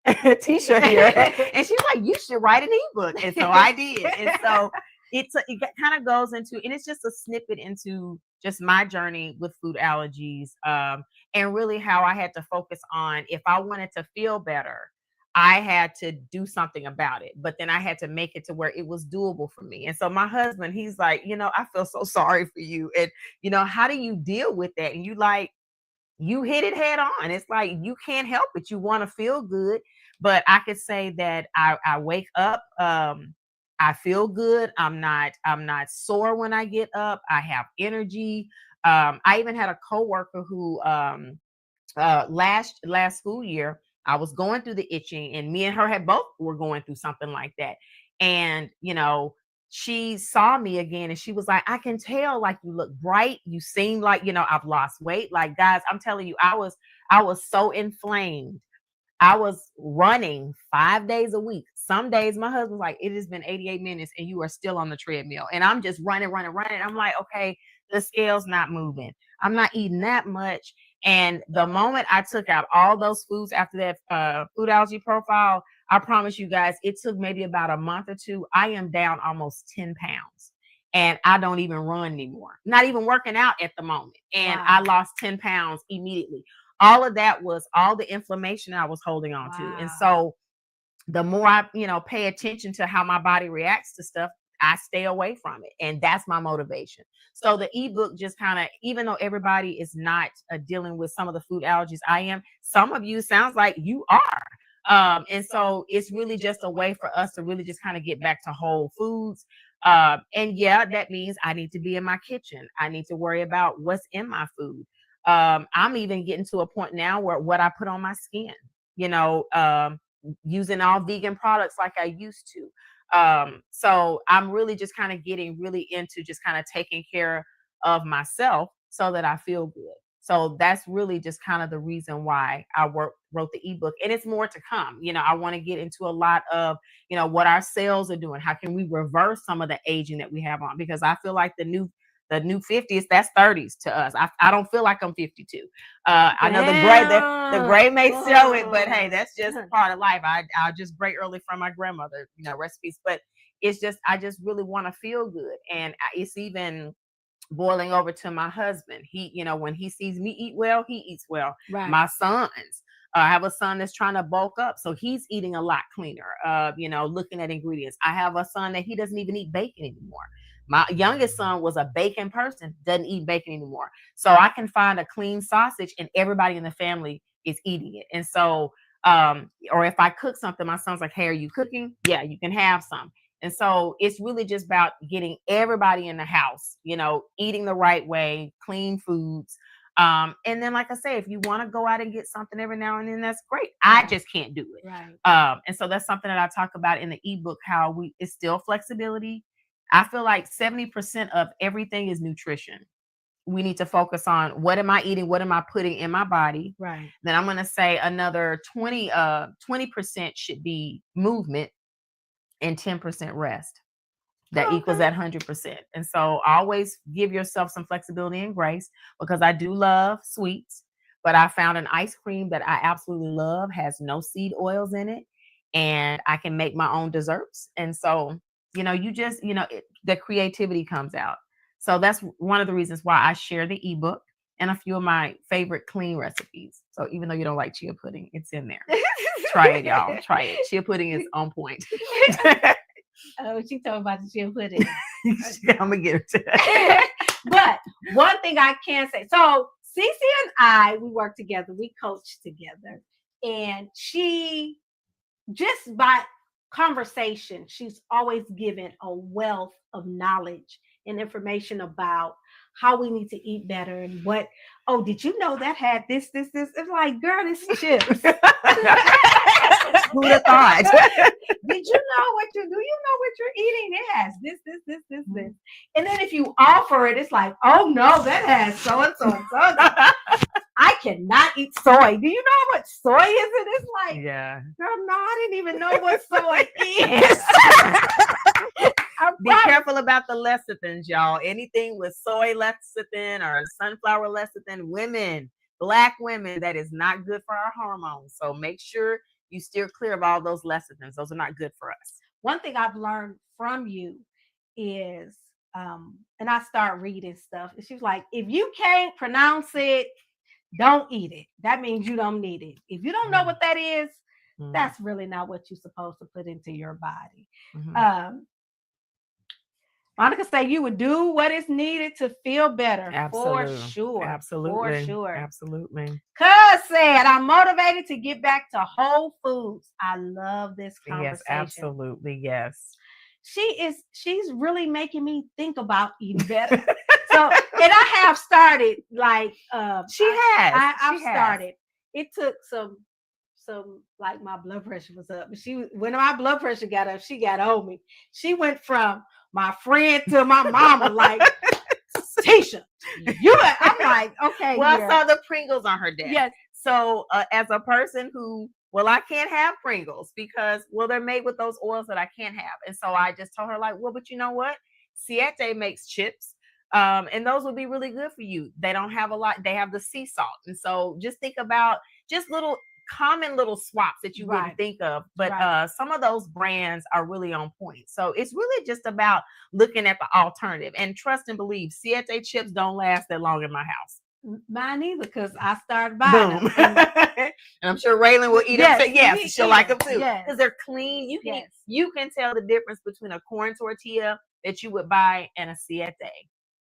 Teshia here, and she's like, you should write an ebook. And so I did. And so it kind of goes into, and it's just a snippet into just my journey with food allergies, and really how I had to focus on, if I wanted to feel better, I had to do something about it, but then I had to make it to where it was doable for me. And so my husband, he's like, I feel so sorry for you. And, how do you deal with that? And you hit it head on. It's like, you can't help it. You want to feel good. But I could say that I wake up, I feel good. I'm not sore when I get up. I have energy. I even had a coworker who, last school year, I was going through the itching, and me and her had both were going through something like that. And she saw me again, and she was like, I can tell, like, you look bright, you seem like, I've lost weight. Like, guys, I'm telling you, I was so inflamed. I was running 5 days a week. Some days my husband's like, it has been 88 minutes and you are still on the treadmill. And I'm just running. I'm like, okay, the scale's not moving. I'm not eating that much. And the moment I took out all those foods after that food allergy profile, I promise you guys, it took maybe about a month or two. I am down almost 10 pounds. And I don't even run anymore. Not even working out at the moment. And I lost 10 pounds immediately. All of that was all the inflammation I was holding on to. And so the more I, pay attention to how my body reacts to stuff, I stay away from it. And that's my motivation. So the ebook just kind of, even though everybody is not dealing with some of the food allergies I am, some of you sounds like you are. And so it's really just a way for us to really just kind of get back to whole foods. And yeah, that means I need to be in my kitchen. I need to worry about what's in my food. I'm even getting to a point now where what I put on my skin, using all vegan products like I used to. So I'm really just kind of getting really into just kind of taking care of myself so that I feel good. So that's really just kind of the reason why I wrote the ebook, and it's more to come. I want to get into a lot of, what our cells are doing. How can we reverse some of the aging that we have on? Because I feel like the new 50s, that's 30s to us. I don't feel like I'm 52. I know the gray may show it, but hey, that's just part of life. I'll just break early from my grandmother, recipes. But it's just, I just really want to feel good. And it's even boiling over to my husband. He, when he sees me eat well, he eats well. Right. My sons, I have a son that's trying to bulk up, so he's eating a lot cleaner, looking at ingredients. I have a son that he doesn't even eat bacon anymore. My youngest son was a bacon person, doesn't eat bacon anymore. So I can find a clean sausage and everybody in the family is eating it. And so, or if I cook something, my son's like, hey, are you cooking? Yeah, you can have some. And so it's really just about getting everybody in the house, eating the right way, clean foods. And then, like I say, if you want to go out and get something every now and then, that's great. I just can't do it. Right. And so that's something that I talk about in the ebook, how it's still flexibility. I feel like 70% of everything is nutrition. We need to focus on what am I eating? What am I putting in my body? Right. Then I'm going to say another 20% should be movement and 10% rest. That equals that 100%. And so always give yourself some flexibility and grace, because I do love sweets, but I found an ice cream that I absolutely love, has no seed oils in it, and I can make my own desserts. And so, you just, the creativity comes out. So that's one of the reasons why I share the ebook and a few of my favorite clean recipes. So even though you don't like chia pudding, it's in there. Try it, y'all. Try it. Chia pudding is on point. Oh, she talking about the chia pudding. I'm gonna get it to that. But one thing I can say, so Cece and I, we work together, we coach together, and she, just by conversation, she's always given a wealth of knowledge and information about how we need to eat better and what. Oh, did you know that had this? It's like, girl, this chips. Who'd have thought? Did you know what you do? You know what you're eating? It has this. And then if you offer it, it's like, oh no, that has so and so and so. I cannot eat soy. Do you know what soy is? And it's like, yeah, girl, no, I didn't even know what soy is. Be careful about the lecithins, y'all. Anything with soy lecithin or sunflower lecithin, Black women, that is not good for our hormones. So make sure you steer clear of all those lecithins. Those are not good for us. One thing I've learned from you is, and I start reading stuff. And she was like, if you can't pronounce it, don't eat it. That means you don't need it. If you don't know what that is, that's really not what you're supposed to put into your body. Monica said you would do what is needed to feel better. Absolutely. For sure. Absolutely. For sure. Absolutely. Cuz said, I'm motivated to get back to whole foods. I love this conversation. Yes, absolutely. Yes. She's really making me think about eating better. So, and I have started, like, I've started. It took some, like, my blood pressure was up. When my blood pressure got up, she got on me. She went from my friend to my mama, like, Teshia, I'm like, okay. Well, I saw the Pringles on her desk. Yes. So as a person who, I can't have Pringles because, they're made with those oils that I can't have. And so I just told her, like, but you know what? Siete makes chips. And those would be really good for you. They don't have a lot. They have the sea salt. And so just think about just little common little swaps that you wouldn't think of, but some of those brands are really on point. So it's really just about looking at the alternative, and trust and believe, Siete chips don't last that long in my house. Mine either, because I started buying them. And I'm sure Raylan will eat them. Yes, she'll like them too, because they're clean. You can tell the difference between a corn tortilla that you would buy and a Siete.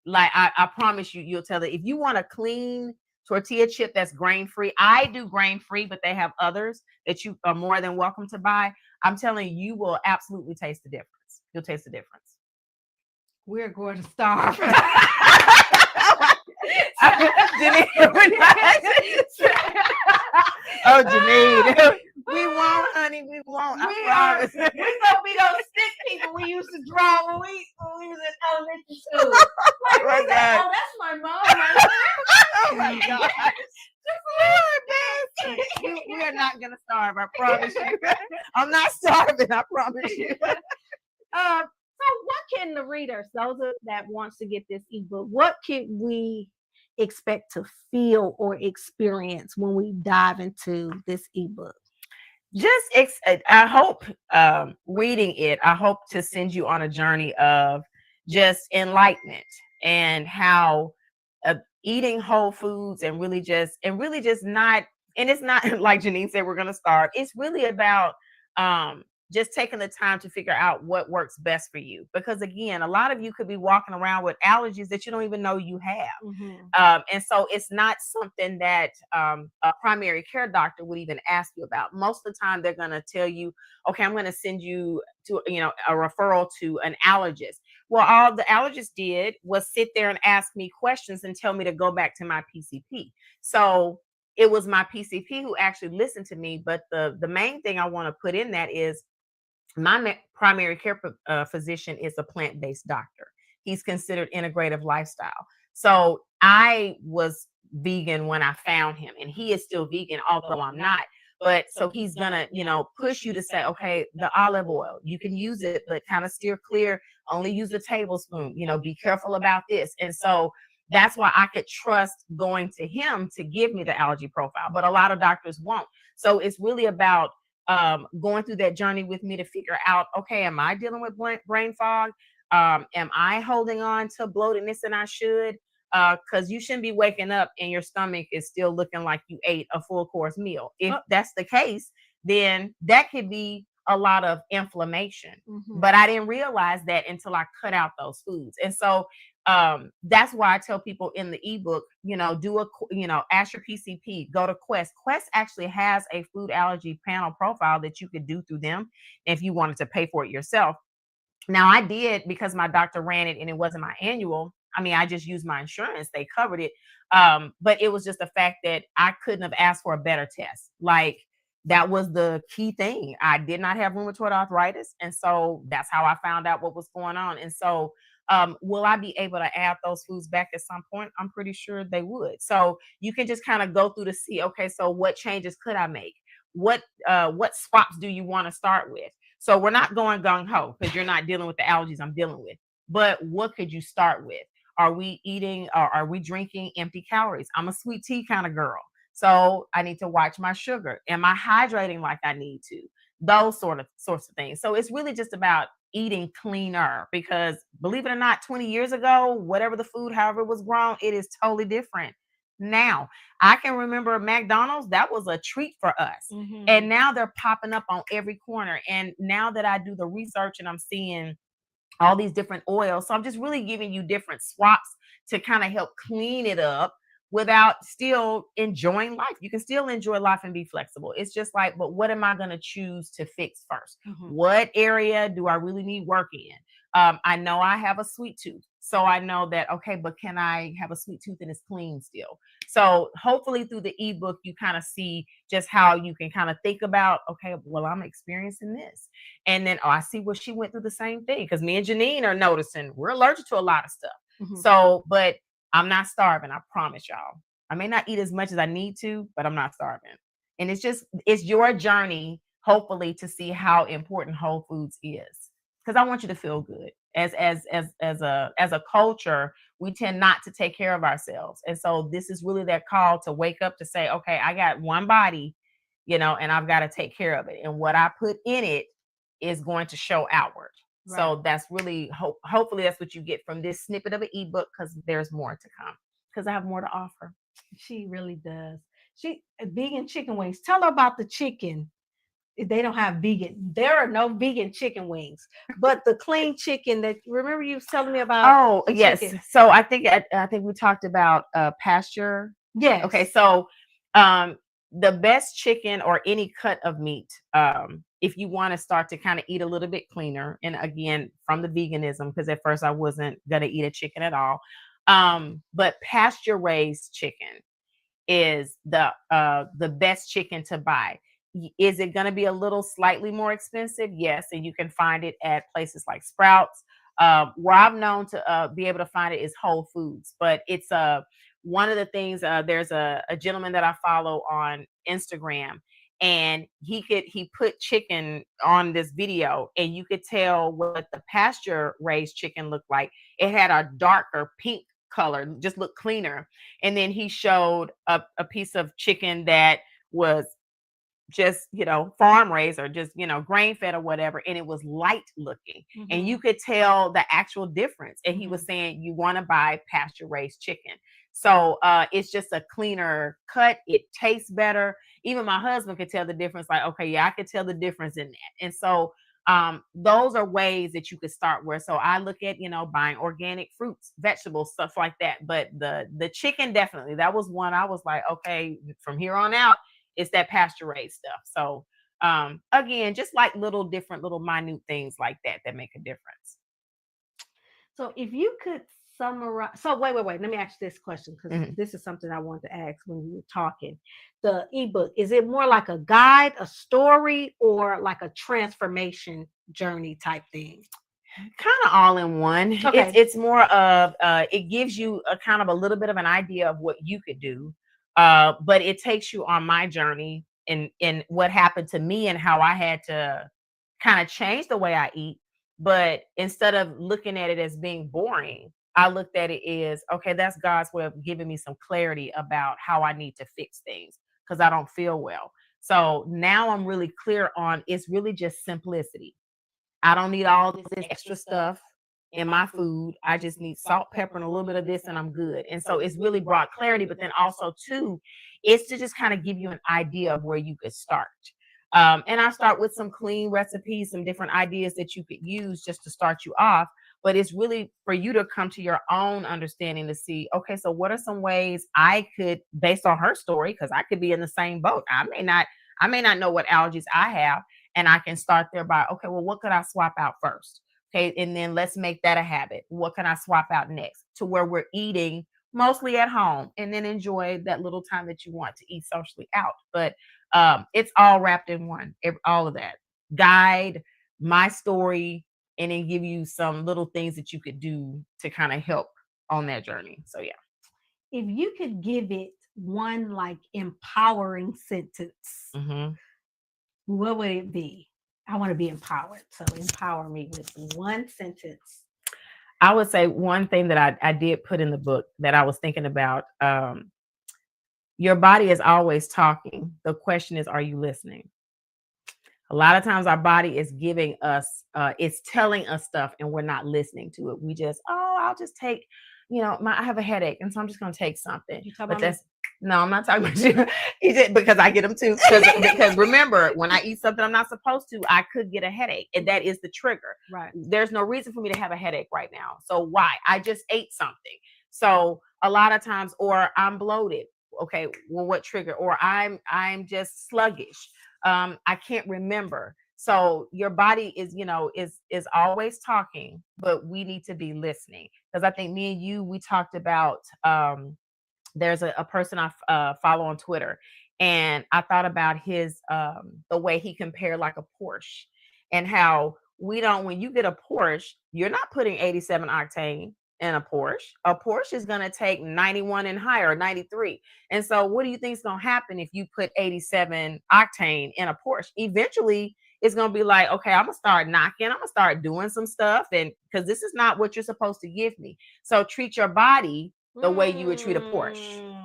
Like, I promise you, you'll tell it. If you want a clean tortilla chip that's grain-free. I do grain-free, but they have others that you are more than welcome to buy. I'm telling you, you will absolutely taste the difference. You'll taste the difference. We're going to starve. Oh, Janine. We won't, honey. We won't. I promise. We're gonna be those stick people we used to draw when we was in elementary school. Like, oh, that's my mom. Oh my gosh. We are not gonna starve, I promise you. I'm not starving, I promise you. So what can the readers, those that wants to get this ebook, what can we expect to feel or experience when we dive into this ebook? I hope reading it, I hope to send you on a journey of just enlightenment, and how eating whole foods and really just not, and it's not like Janine said, we're going to starve. It's really about just taking the time to figure out what works best for you. Because again, a lot of you could be walking around with allergies that you don't even know you have. And so it's not something that a primary care doctor would even ask you about. Most of the time they're going to tell you, okay, I'm going to send you to, a referral to an allergist. Well, all the allergist did was sit there and ask me questions and tell me to go back to my PCP. So it was my PCP who actually listened to me. But the main thing I want to put in that is my primary care physician is a plant-based doctor. He's considered integrative lifestyle. So I was vegan when I found him, and he is still vegan, although I'm not. But so he's gonna, push you to say, okay, the olive oil, you can use it, but kind of steer clear, only use a tablespoon, be careful about this. And so that's why I could trust going to him to give me the allergy profile, but a lot of doctors won't. So it's really about going through that journey with me to figure out, okay, am I dealing with brain fog? Am I holding on to bloatedness and I should? Because you shouldn't be waking up and your stomach is still looking like you ate a full course meal. If that's the case, then that could be a lot of inflammation. But I didn't realize that until I cut out those foods. And so that's why I tell people in the ebook, ask your PCP, go to Quest. Quest actually has a food allergy panel profile that you could do through them if you wanted to pay for it yourself. Now I did, because my doctor ran it and it wasn't my annual. I mean, I just used my insurance. They covered it. But it was just the fact that I couldn't have asked for a better test. Like, that was the key thing. I did not have rheumatoid arthritis. And so that's how I found out what was going on. And so will I be able to add those foods back at some point? I'm pretty sure they would. So you can just kind of go through to see, okay, so what changes could I make? What swaps do you want to start with? So we're not going gung-ho, because you're not dealing with the allergies I'm dealing with. But what could you start with? Are we eating, or are we drinking empty calories? I'm a sweet tea kind of girl, so I need to watch my sugar. Am I hydrating like I need to? Those sorts of things. So it's really just about eating cleaner, because believe it or not, 20 years ago, whatever the food, however it was grown, it is totally different. Now, I can remember McDonald's, that was a treat for us. Mhm. And now they're popping up on every corner. And now that I do the research and I'm seeing all these different oils, so I'm just really giving you different swaps to kind of help clean it up without still enjoying life. You can still enjoy life and be flexible. It's just like, but what am I going to choose to fix first? Mhm. What area do I really need work in? I know I have a sweet tooth, so I know that, okay, but can I have a sweet tooth and it's clean still? So hopefully through the ebook, you kind of see just how you can kind of think about, okay, well, I'm experiencing this. And then, oh, I see where she went through the same thing, because me and Janine are noticing we're allergic to a lot of stuff. Mhm. So, but I'm not starving. I promise y'all. I may not eat as much as I need to, but I'm not starving. And it's your journey, hopefully, to see how important whole foods is. Because I want you to feel good. As a culture, we tend not to take care of ourselves. And so this is really that call to wake up to say, okay, I got one body, and I've got to take care of it. And what I put in it is going to show outward. Right. So that's really hopefully that's what you get from this snippet of an ebook, because there's more to come, because I have more to offer. She really does. She vegan chicken wings. Tell her about the chicken. They don't have vegan. There are no vegan chicken wings, but the clean chicken that, remember you was telling me about. Oh, the yes. chicken. So I think we talked about pasture. Yes. Okay, so the best chicken or any cut of meat, if you want to start to kind of eat a little bit cleaner, and again, from the veganism, because at first I wasn't going to eat a chicken at all, but pasture raised chicken is the best chicken to buy. Is it going to be a little slightly more expensive? Yes, and you can find it at places like Sprouts. Where I've known to be able to find it is Whole Foods, but it's one of the things. There's a gentleman that I follow on Instagram, and he put chicken on this video, and you could tell what the pasture raised chicken looked like. It had a darker pink color, just looked cleaner. And then he showed a piece of chicken that was just, farm raised or just, grain fed or whatever. And it was light looking, and you could tell the actual difference. And he was saying, you want to buy pasture raised chicken. So it's just a cleaner cut. It tastes better. Even my husband could tell the difference. Like, okay, yeah, I could tell the difference in that. And so those are ways that you could start where. So I look at, buying organic fruits, vegetables, stuff like that. But the chicken, definitely, that was one I was like, okay, from here on out, it's that pasture raised stuff. So again, just like little minute things like that make a difference. So if you could summarize, so wait. Let me ask you this question, because Mhm. this is something I wanted to ask when you were talking. The ebook, is it more like a guide, a story, or like a transformation journey type thing? Kind of all in one. Okay. It's more of it gives you a kind of a little bit of an idea of what you could do, but it takes you on my journey and what happened to me and how I had to kind of change the way I eat. But instead of looking at it as being boring, I looked at it as, okay, that's God's way of giving me some clarity about how I need to fix things, because I don't feel well. So now I'm really clear on, it's really just simplicity. I don't need all this extra stuff in my food. I just need salt, pepper, and a little bit of this, and I'm good. And so it's really brought clarity. But then also, too, it's to just kind of give you an idea of where you could start. And I start with some clean recipes, some different ideas that you could use just to start you off. But it's really for you to come to your own understanding to see, okay, so what are some ways I could, based on her story, because I could be in the same boat. I may not know what allergies I have. And I can start there by, okay, well, what could I swap out first? Okay, and then let's make that a habit. What can I swap out next? To where we're eating mostly at home, and then enjoy that little time that you want to eat socially out. But it's all wrapped in one, all of that. Guide, my story, and then give you some little things that you could do to kind of help on that journey. So yeah. If you could give it one like empowering sentence, what would it be? I want to be empowered. So empower me with one sentence. I would say one thing that I did put in the book that I was thinking about. Your body is always talking. The question is, are you listening? A lot of times our body is giving us, it's telling us stuff and we're not listening to it. We just, oh, I'll just take, I have a headache. And so I'm just going to take something. You talking But about me? no, I'm not talking about you. Because I get them too. Because remember, when I eat something I'm not supposed to, I could get a headache. And that is the trigger. Right. There's no reason for me to have a headache right now. So why? I just ate something. So a lot of times, or I'm bloated. Okay, well, what trigger? Or I'm just sluggish. I can't remember. So your body is always talking, but we need to be listening. Because I think me and you, we talked about there's a person I follow on Twitter, and I thought about his the way he compared like a Porsche, and how when you get a Porsche, you're not putting 87 octane in a Porsche. A Porsche is going to take 91 and higher, 93. And so what do you think is going to happen if you put 87 octane in a Porsche? Eventually it's going to be like, okay, I'm going to start knocking. I'm going to start doing some stuff. And because this is not what you're supposed to give me. So treat your body the way you would treat a Porsche.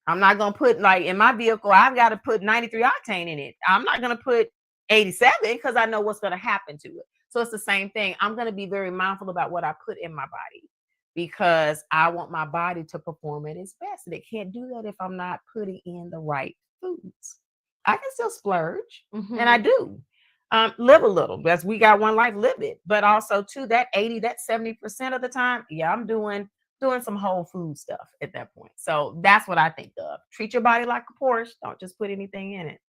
I'm not going to put, like, in my vehicle, I've got to put 93 octane in it. I'm not going to put 87 because I know what's going to happen to it. So it's the same thing. I'm going to be very mindful about what I put in my body because I want my body to perform at its best. And it can't do that if I'm not putting in the right foods. I can still splurge, and I do. Live a little because we got one life, live it. But also too, that 80, that 70% of the time, yeah, I'm doing some whole food stuff at that point. So that's what I think of. Treat your body like a Porsche. Don't just put anything in it.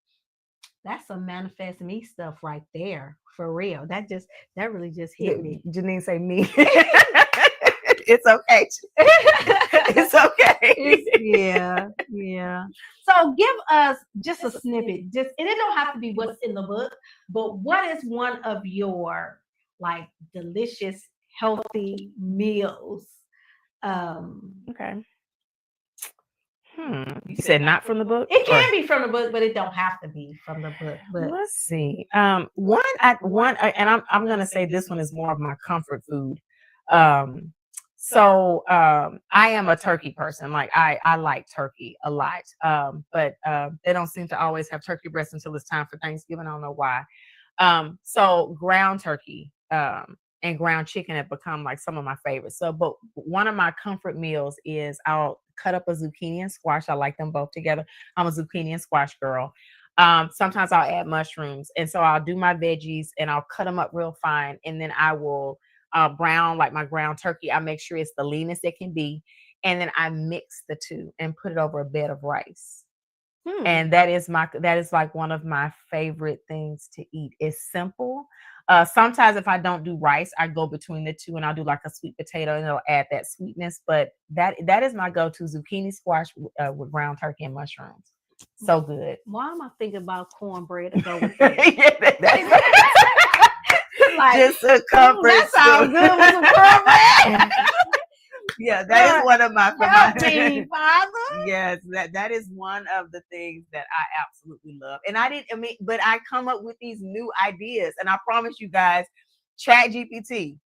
That's some manifest me stuff right there. For real. That really just hit me. Janine say me. It's okay. It's okay. Yeah. So give us just a snippet. And it don't have to be what's in the book, but what is one of your like delicious, healthy meals? Okay. You said not from the book? It can be from the book, but it don't have to be from the book. But let's see. And I'm gonna say this one is more of my comfort food. So I am a turkey person. Like I like turkey a lot. But they don't seem to always have turkey breasts until it's time for Thanksgiving. I don't know why. So ground turkey and ground chicken have become like some of my favorites. So, but one of my comfort meals is I'll cut up a zucchini and squash. I like them both together. I'm a zucchini and squash girl. Sometimes I'll add mushrooms. And so I'll do my veggies and I'll cut them up real fine. And then I will brown like my ground turkey. I make sure it's the leanest it can be. And then I mix the two and put it over a bed of rice. And that is like one of my favorite things to eat. It's simple. Sometimes if I don't do rice, I go between the two and I'll do like a sweet potato and it'll add that sweetness. But that is my go-to zucchini squash with ground turkey and mushrooms. So good. Why am I thinking about cornbread to go with that? Like, just a comfort. That sounds good with some cornbread. Yeah, that is one of my favorites. Father. Yes, that is one of the things that I absolutely love. And but I come up with these new ideas. And I promise you guys, ChatGPT,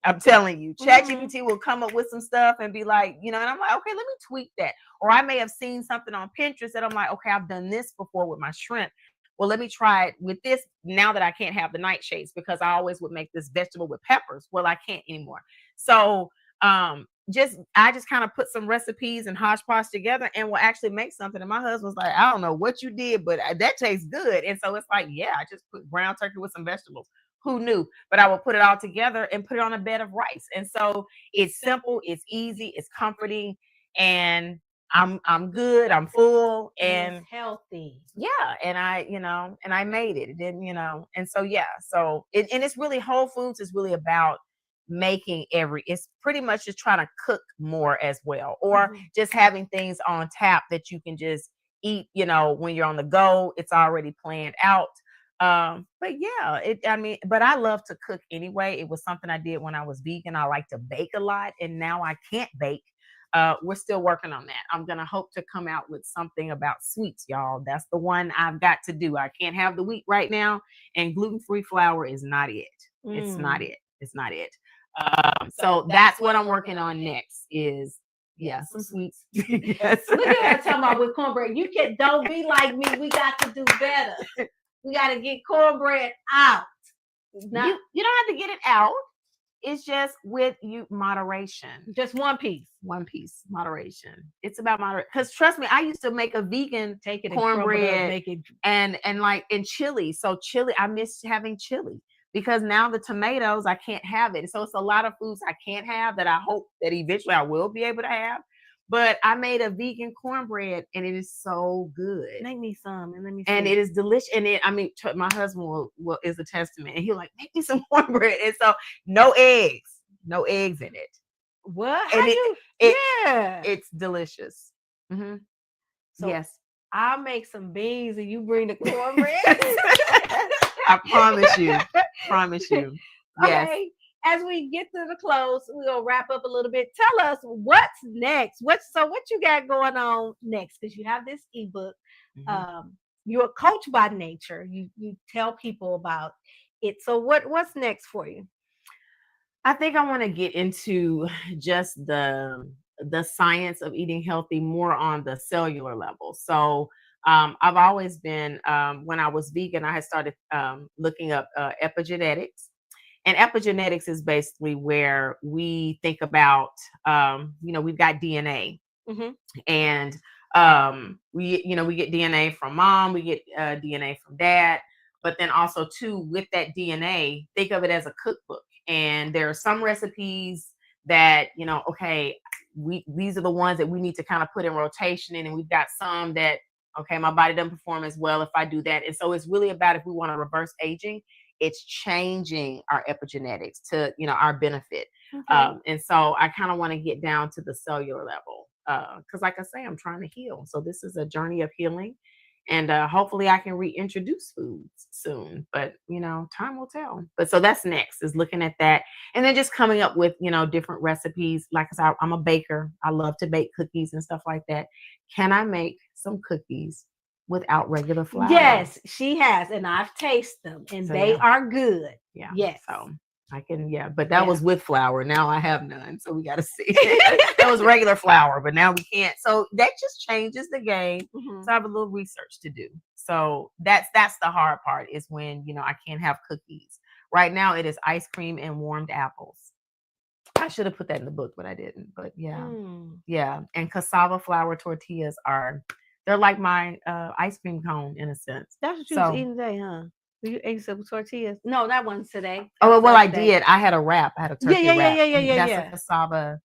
I'm telling you, ChatGPT will come up with some stuff and be like, and I'm like, okay, let me tweak that. Or I may have seen something on Pinterest that I'm like, okay, I've done this before with my shrimp. Well, let me try it with this now that I can't have the nightshades because I always would make this vegetable with peppers. Well, I can't anymore. So I just kind of put some recipes and hodgepodge together and will actually make something. And my husband's like, I don't know what you did, but that tastes good. And so it's like, yeah, I just put ground turkey with some vegetables. Who knew? But I will put it all together and put it on a bed of rice. And so it's simple, it's easy, it's comforting, and I'm good, I'm full, and it's healthy. Yeah, and I made it. It didn't, and so yeah, so and it's really Whole Foods is really about making it's pretty much just trying to cook more as well, or just having things on tap that you can just eat, when you're on the go, it's already planned out. But yeah, but I love to cook anyway. It was something I did when I was vegan. I like to bake a lot, and now I can't bake. We're still working on that. I'm going to hope to come out with something about sweets, y'all. That's the one I've got to do. I can't have the wheat right now, and gluten-free flour is not it. It's not it. It's not it. So that's what I'm working on next is, some sweets. Yes. Look at her talking about with cornbread. You don't be like me. We got to do better. We got to get cornbread out. Not You don't have to get it out. It's just with you moderation. just one piece. One piece, moderation. It's about moderation. Because trust me, I used to make a vegan Take it and crumble it up, cornbread make it. and like in chili. So chili, I miss having chili because now the tomatoes I can't have it. So it's a lot of foods I can't have that I hope that eventually I will be able to have. But I made a vegan cornbread and it is so good. Make me some and let me see. And it is delicious. And my husband will is a testament. And he'll like, make me some cornbread. And so no eggs in it. What? And Yeah. It's delicious. Mm-hmm. So yes. I'll make some beans and you bring the cornbread. I promise you. Promise you. Yes. Okay. As we get to the close, we'll wrap up a little bit. Tell us what's next. What you got going on next? Because you have this ebook. Mm-hmm. You're a coach by nature. You tell people about it. So what's next for you? I think I want to get into just the science of eating healthy more on the cellular level. So I've always been when I was vegan, I had started looking up epigenetics. And epigenetics is basically where we think about, we've got DNA, Mm-hmm. and we get DNA from mom, we get DNA from dad, but then also too with that DNA, think of it as a cookbook. And there are some recipes that okay, these are the ones that we need to kind of put in rotation in, and we've got some that okay, my body doesn't perform as well if I do that. And so it's really about if we want to reverse aging, it's changing our epigenetics to our benefit. Okay. And so I kind of want to get down to the cellular level because like I say, I'm trying to heal. So this is a journey of healing, and hopefully I can reintroduce foods soon, but time will tell. But so that's next, is looking at that, and then just coming up with different recipes. Like I said, I'm a baker. I love to bake cookies and stuff like that. Can I make some cookies without regular flour? Yes, she has, and I've tasted them, and they are good. Yeah. Yes. So I can, but that was with flour. Now I have none, so we got to see. That was regular flour, but now we can't. So that just changes the game. Mm-hmm. So I have a little research to do. So that's the hard part, is when I can't have cookies. Right now it is ice cream and warmed apples. I should have put that in the book, but I didn't. But yeah. And cassava flour tortillas they're like my ice cream cone in a sense. That's what you was eating today, huh? You ate some tortillas? No, that one's today. Oh, well, I did. I had a wrap. I had a turkey wrap. Yeah. That's a cassava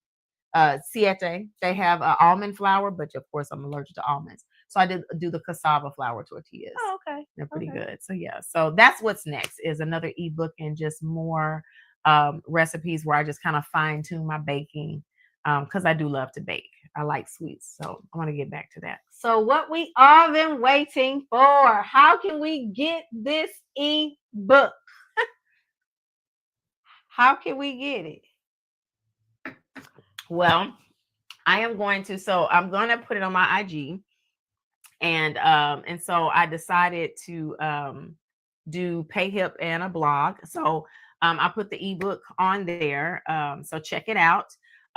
siete. They have almond flour, but of course I'm allergic to almonds. So I did do the cassava flour tortillas. Oh, okay. They're pretty good. So yeah. So that's what's next, is another ebook and just more recipes where I just kind of fine tune my baking, because I do love to bake. I like sweets. So I want to get back to that. So what we all been waiting for, how can we get this ebook? How can we get it? Well, I'm going to put it on my IG, and so I decided to do PayHip and a blog. So I put the ebook on there. So check it out.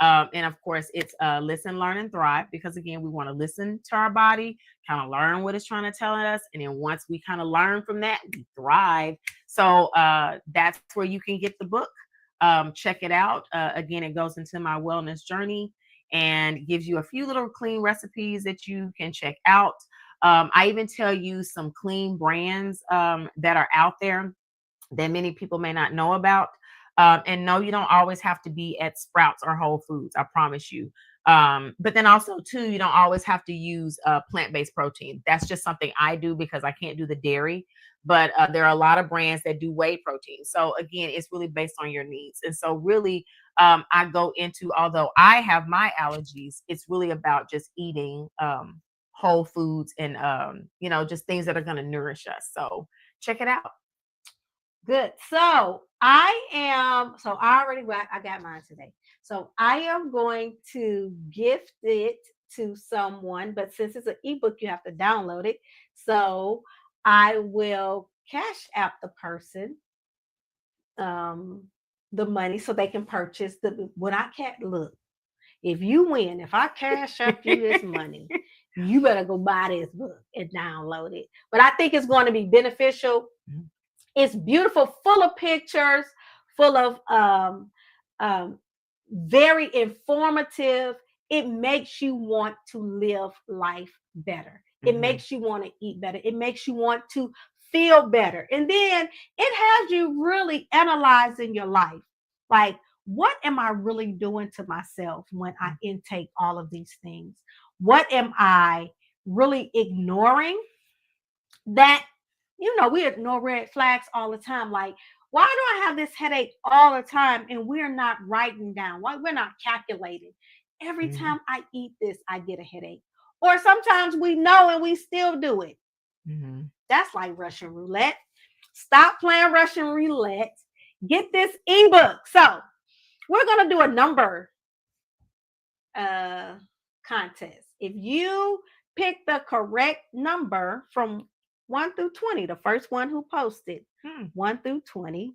And of course, it's Listen, Learn, and Thrive, because again, we want to listen to our body, kind of learn what it's trying to tell us. And then once we kind of learn from that, we thrive. So that's where you can get the book. Check it out. Again, it goes into my wellness journey and gives you a few little clean recipes that you can check out. I even tell you some clean brands that are out there that many people may not know about. And no, you don't always have to be at Sprouts or Whole Foods, I promise you. But then also too, you don't always have to use plant-based protein. That's just something I do because I can't do the dairy. But there are a lot of brands that do whey protein. So again, it's really based on your needs. And so really, I go into, although I have my allergies, it's really about just eating whole foods and just things that are going to nourish us. So check it out. Good. So I got mine today. So I am going to gift it to someone, but since it's an ebook, you have to download it. So I will cash out the person the money so they can purchase when I can't look. if you win, if I cash up you this money, you better go buy this book and download it. But I think it's going to be beneficial. It's beautiful, full of pictures, full of very informative. It makes you want to live life better. It makes you want to eat better. It makes you want to feel better. And then it has you really analyzing your life. Like, what am I really doing to myself when I intake all of these things? What am I really ignoring? That, we ignore red flags all the time. Like, why do I have this headache all the time and we're not writing down? Why we're not calculating? Every time I eat this, I get a headache. Or sometimes we know and we still do it. That's like Russian roulette. Stop playing Russian roulette. Get this ebook. So we're going to do a number contest. If you pick the correct number from 1 through 20, the first one who posted 1 through 20.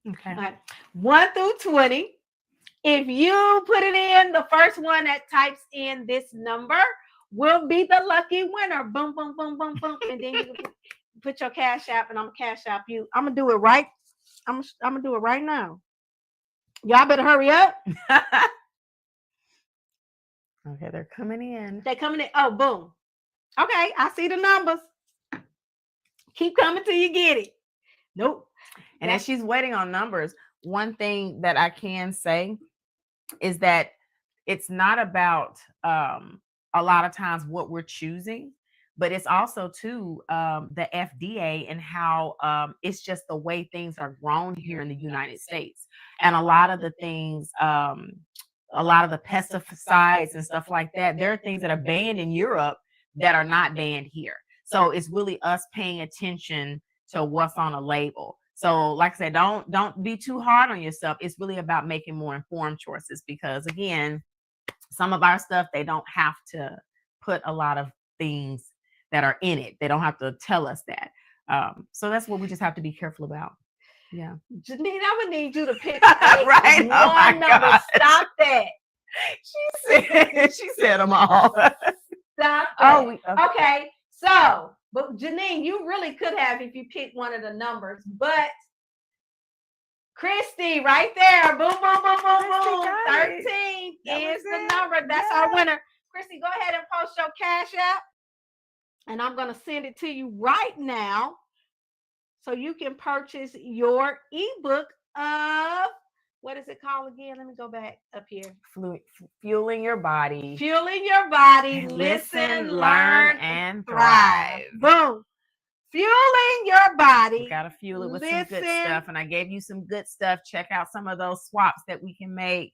Okay. All right. 1 through 20. If you put it in, the first one that types in this number will be the lucky winner. Boom, boom, boom, boom, boom. And then you can put your cash app, and I'm gonna cash app you. I'm gonna do it right. I'm gonna do it right now. Y'all better hurry up. Okay, they're coming in. They're coming in. Oh, boom. Okay, I see the numbers. Keep coming till you get it. Nope. And as she's waiting on numbers, one thing that I can say is that it's not about a lot of times what we're choosing, but it's also too the FDA and how it's just the way things are grown here in the United States. And a lot of the things, a lot of the pesticides and stuff like that, there are things that are banned in Europe that are not banned here. So it's really us paying attention to what's on a label. So like I said, don't be too hard on yourself. It's really about making more informed choices, because again, some of our stuff, they don't have to put a lot of things that are in it. They don't have to tell us that. So that's what we just have to be careful about. Yeah. Janine, I would need you to pick right? One number. God. Stop that. She said them all. Stop that. Okay. So, but Janine, you really could have if you picked one of the numbers, but Christy, right there. Boom, boom, boom, boom, boom. 13 is the number. That's our winner. Christy, go ahead and post your cash app, and I'm going to send it to you right now so you can purchase your ebook of, what is it called again? Let me go back up here. Fueling your body. Fueling your body. Listen, learn, and thrive. Boom. Fueling your body. We got to fuel it with some good stuff. And I gave you some good stuff. Check out some of those swaps that we can make.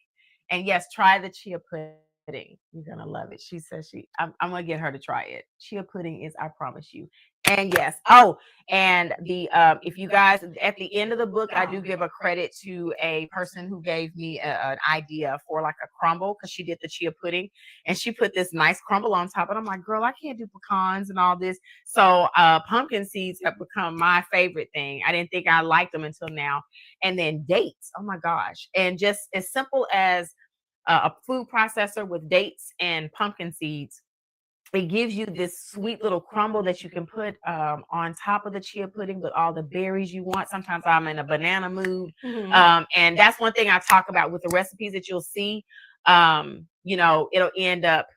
And yes, try the chia pudding. You're going to love it. She says I'm going to get her to try it. Chia pudding is, I promise you. And yes. Oh, and the if you guys, at the end of the book, I do give a credit to a person who gave me an idea for like a crumble, because she did the chia pudding and she put this nice crumble on top. And I'm like, girl, I can't do pecans and all this. So pumpkin seeds have become my favorite thing. I didn't think I liked them until now. And then dates. Oh my gosh. And just as simple as a food processor with dates and pumpkin seeds. It gives you this sweet little crumble that you can put on top of the chia pudding with all the berries you want. Sometimes I'm in a banana mood. And that's one thing I talk about with the recipes that you'll see. It'll end up,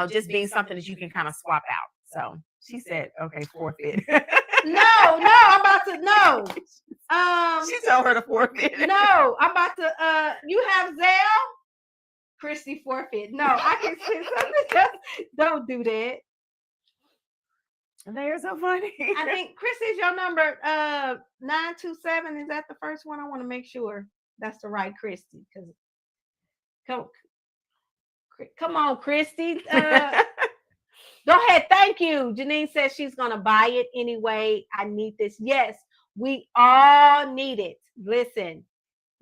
just being something that you can kind of swap out. So she said, okay, forfeit. No, I'm about to, no. She told her to forfeit. No, I'm about to, you have Zelle? Christy, forfeit. No, I can send something else. Don't do that. They're so funny. I think Christy's your number 927. Is that the first one? I want to make sure that's the right Christy. Because come on, Christy. Go ahead. Thank you. Janine says she's gonna buy it anyway. I need this. Yes, we all need it. Listen,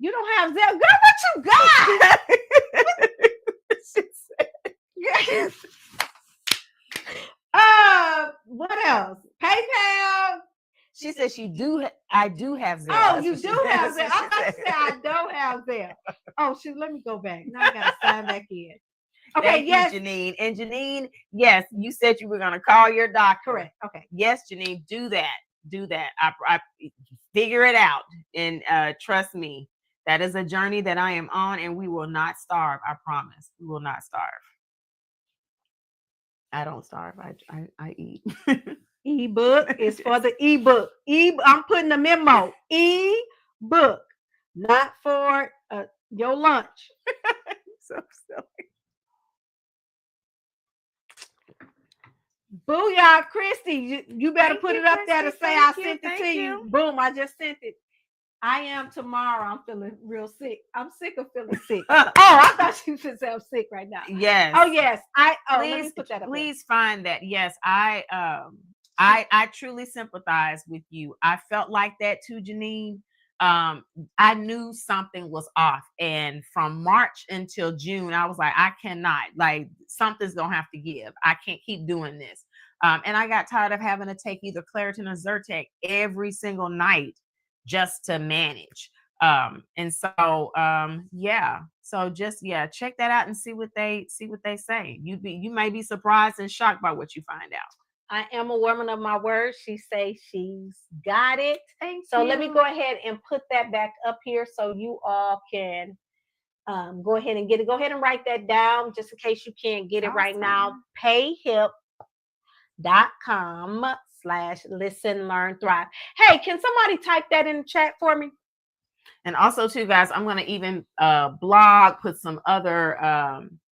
you don't have Zelle. Girl, what you got? What else? PayPal. She said I do have Zelle. Oh, That's you what she do said. have That's Zelle. what I thought she you said I don't have Zelle. Oh, shoot, let me go back. Now I gotta sign back in. Okay, Thank yes. you, Janine. And Janine, yes, you said you were going to call your doctor. Correct. Okay. Yes, Janine, do that. Do that. I figure it out. And trust me, that is a journey that I am on, and we will not starve. I promise. We will not starve. I don't starve. I eat. eBook is for the eBook. I'm putting a memo. eBook, not for your lunch. So silly. Booyah, Christy. You better put it up there to say I sent it to you. Boom, I just sent it. I am tomorrow. I'm feeling real sick. I'm sick of feeling sick. Oh, I thought you should say I'm sick right now. Yes. Oh, yes. Please, let me put that up. Please find that. Yes, I truly sympathize with you. I felt like that too, Janine. I knew something was off, and from March until June, I was like, I cannot. Like, something's gonna have to give. I can't keep doing this. And I got tired of having to take either Claritin or Zyrtec every single night just to manage. And so yeah. So just check that out and see what they say. You may be surprised and shocked by what you find out. I am a woman of my word. She says she's got it. Thank you. you. Let me go ahead and put that back up here so you all can go ahead and get it. Go ahead and write that down just in case you can't get it right now. payhip.com/listen, learn, thrive. Hey, can somebody type that in the chat for me? And also too, guys, I'm going to even blog, put some other,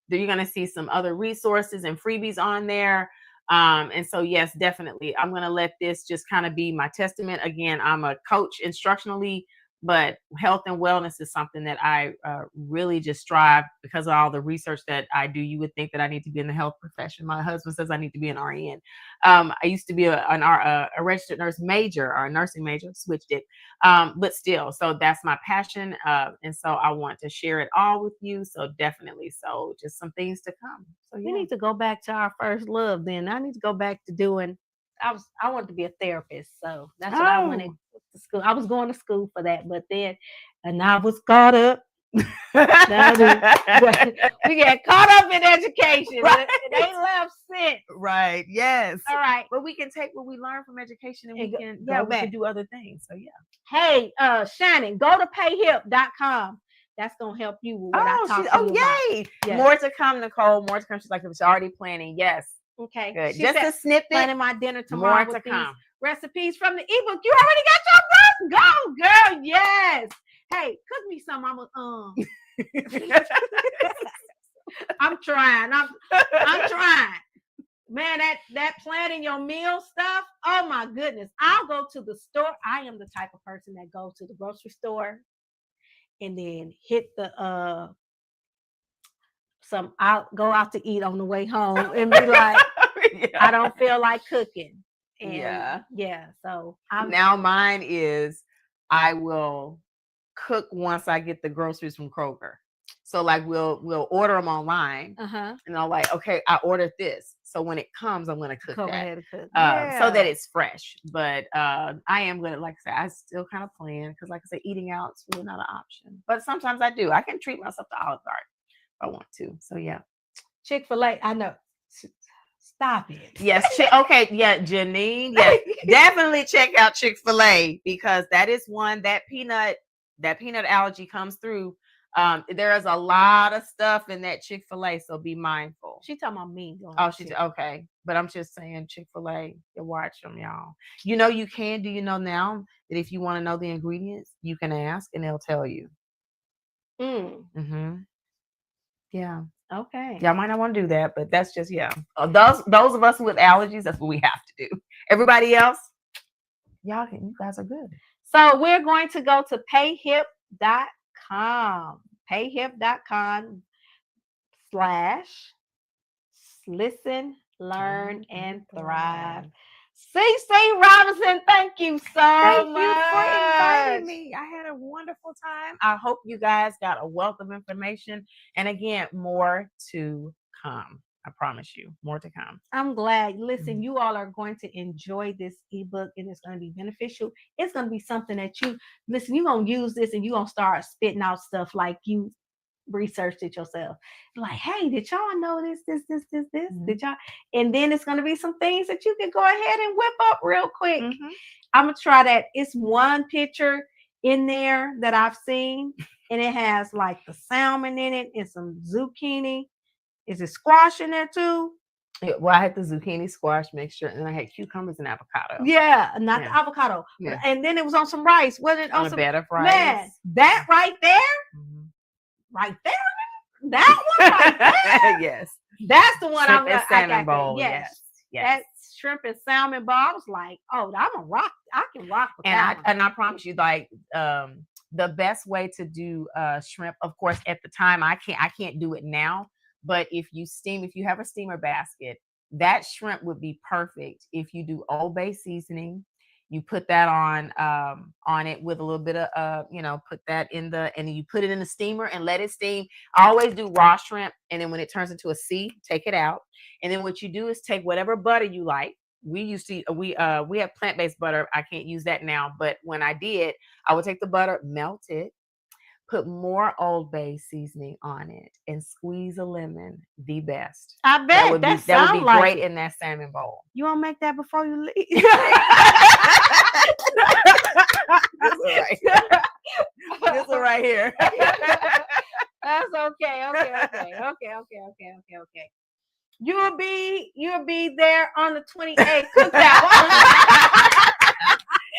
you're going to see some other resources and freebies on there. And so, yes, definitely. I'm going to let this just kind of be my testament. Again, I'm a coach instructionally, but health and wellness is something that I really just strive because of all the research that I do. You would think that I need to be in the health profession. My husband says I need to be an RN. I used to be a registered nurse major or a nursing major, switched it. But still, so that's my passion. And so I want to share it all with you. So definitely. So just some things to come. So we need to go back to our first love then. I need to go back to doing, I wanted to be a therapist. So that's what I wanted to school. I was going to school for that, but then, and I was caught up. We get caught up in education. Right. It ain't left since. Right. Yes. All right. But we can take what we learn from education and we can do other things. So yeah. Hey, Shannon, go to payhip.com. That's gonna help you with what I talked to you yay! Yes. More to come, Nicole. More to come. She's like, she's already planning. Yes. Okay. Good. Just a snippet. Planning my dinner tomorrow. More to come. Recipes from the ebook. You already got your book. Go, girl. Yes. Hey, cook me some. I'm trying. I'm trying. Man, that planning your meal stuff. Oh my goodness. I'll go to the store. I am the type of person that goes to the grocery store and then hit the I'll go out to eat on the way home and be like, I don't feel like cooking. And so now mine is I will cook once I get the groceries from Kroger. So like we'll order them online, and I'm like, okay, I ordered this, so when it comes, I'm gonna cook that, so that it's fresh. But I am gonna, like I said, I still kind of plan because, like I said, eating out is really not an option. But sometimes I do. I can treat myself to Olive Garden if I want to. So yeah, Chick-fil-A. I know. Stop it. Yes. Okay. Yeah, Janine. Yes, definitely check out Chick-fil-A because that is one that peanut allergy comes through. There is a lot of stuff in that Chick-fil-A, so be mindful. She talking about me. Okay. But I'm just saying Chick-fil-A, you watch them, y'all. You know you can. Do you know now that if you want to know the ingredients, you can ask and they'll tell you. Yeah. Okay. Y'all might not want to do that, but that's just those of us with allergies, that's what we have to do. Everybody else, you guys are good. So we're going to go to payhip.com. payhip.com/listen, learn, and thrive. CC Robinson, thank you so much. Thank you for inviting me. I had a wonderful time. I hope you guys got a wealth of information. And again, more to come. I promise you, more to come. I'm glad. Listen, you all are going to enjoy this ebook, and it's going to be beneficial. It's going to be something that you're going to use this, and you're going to start spitting out stuff like you researched it yourself. Like, hey, did y'all know this? Did y'all? And then it's going to be some things that you can go ahead and whip up real quick. I'm going to try that. It's one picture in there that I've seen, and it has like the salmon in it and some zucchini. Is it squash in there too? Yeah, well, I had the zucchini squash mixture, and then I had cucumbers and avocado. Yeah, not the avocado. Yeah. And then it was on some rice. Wasn't it on some a bed of rice? Man, that right there, right there, that one right there. Yes, that's the one. Shrimp and salmon bowl. Yes. That shrimp and salmon bowl. I was like, oh, I'm a rock. I can rock with that. And I promise you, like the best way to do shrimp, of course, at the time I can't do it now. But if you have a steamer basket, that shrimp would be perfect if you do Old Bay seasoning. You put that on it with a little bit of put that and then you put it in the steamer and let it steam. I always do raw shrimp, and then when it turns into a C, take it out. And then what you do is take whatever butter you like. We have plant-based butter. I can't use that now, but when I did, I would take the butter, melt it, put more Old Bay seasoning on it, and squeeze a lemon. The best. I bet that would be great in that salmon bowl. You want to make that before you leave? This one right here. That's okay. Okay. You'll be there on the 28th. Cook that one.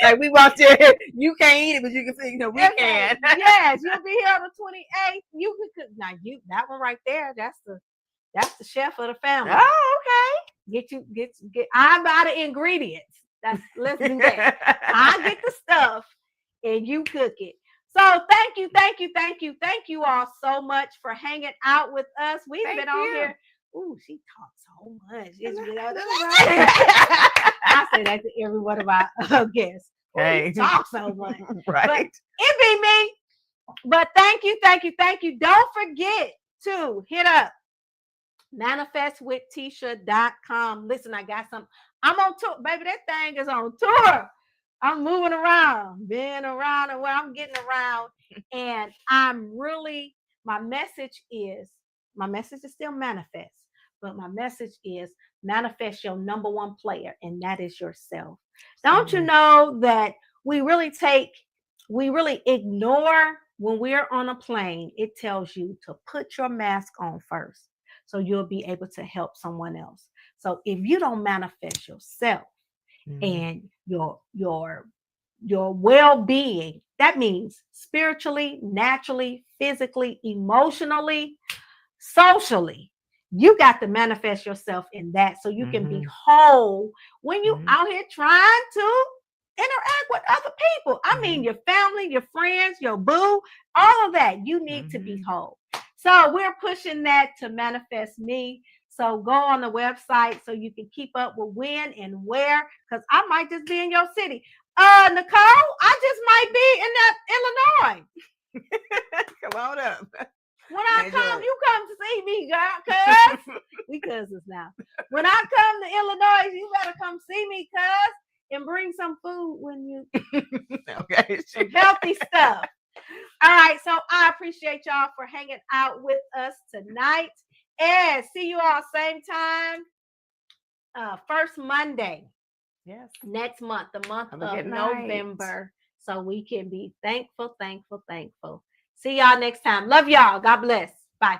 Like we walked in, you can't eat it, but you can see, we can. Yes, you'll be here on the 28th. You can cook. Now that one right there, that's the chef of the family. Oh, okay. Get I buy the ingredients. Let's do that. I get the stuff and you cook it. So thank you all so much for hanging out with us. We've been on here. Ooh, she talks so much. I say that to every one of our guests. Hey. She talks so much. Right. But it be me. But thank you. Don't forget to hit up manifestwithteshia.com. Listen, I got something. I'm on tour. Baby, that thing is on tour. I'm moving around, being around, and where I'm getting around. And my message is still manifest. But my message is manifest your number one player, and that is yourself. Don't you know that we really ignore when we're on a plane? It tells you to put your mask on first, so you'll be able to help someone else. So if you don't manifest yourself and your well-being, that means spiritually, naturally, physically, emotionally, socially, you got to manifest yourself in that so you can be whole when you out here trying to interact with other people. I mean, your family, your friends, your boo, all of that. You need to be whole. So we're pushing that to manifest me. So go on the website so you can keep up with when and where, because I might just be in your city. Nicole, I just might be in Illinois. Come on up. When I come, you come to see me, girl, cuz. We cousins now. When I come to Illinois, you better come see me, cuz, and bring some food when you okay. Some healthy stuff. All right, so I appreciate y'all for hanging out with us tonight. And see you all same time. First Monday. Yes. Next month, the month of November. So we can be thankful. See y'all next time. Love y'all. God bless. Bye.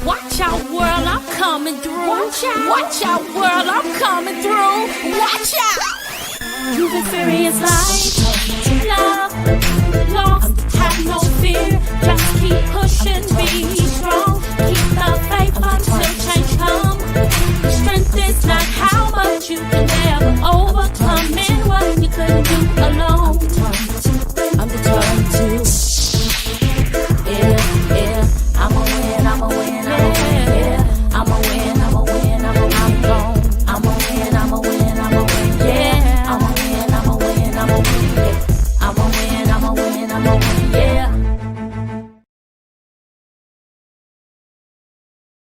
Watch out, world, I'm coming through. Watch out, world, I'm coming through. Watch out. You've experienced life, love, lost, have no fear. Just keep pushing, be strong. Keep the faith until change comes. Strength is not how much you can never overcome, and what you couldn't do.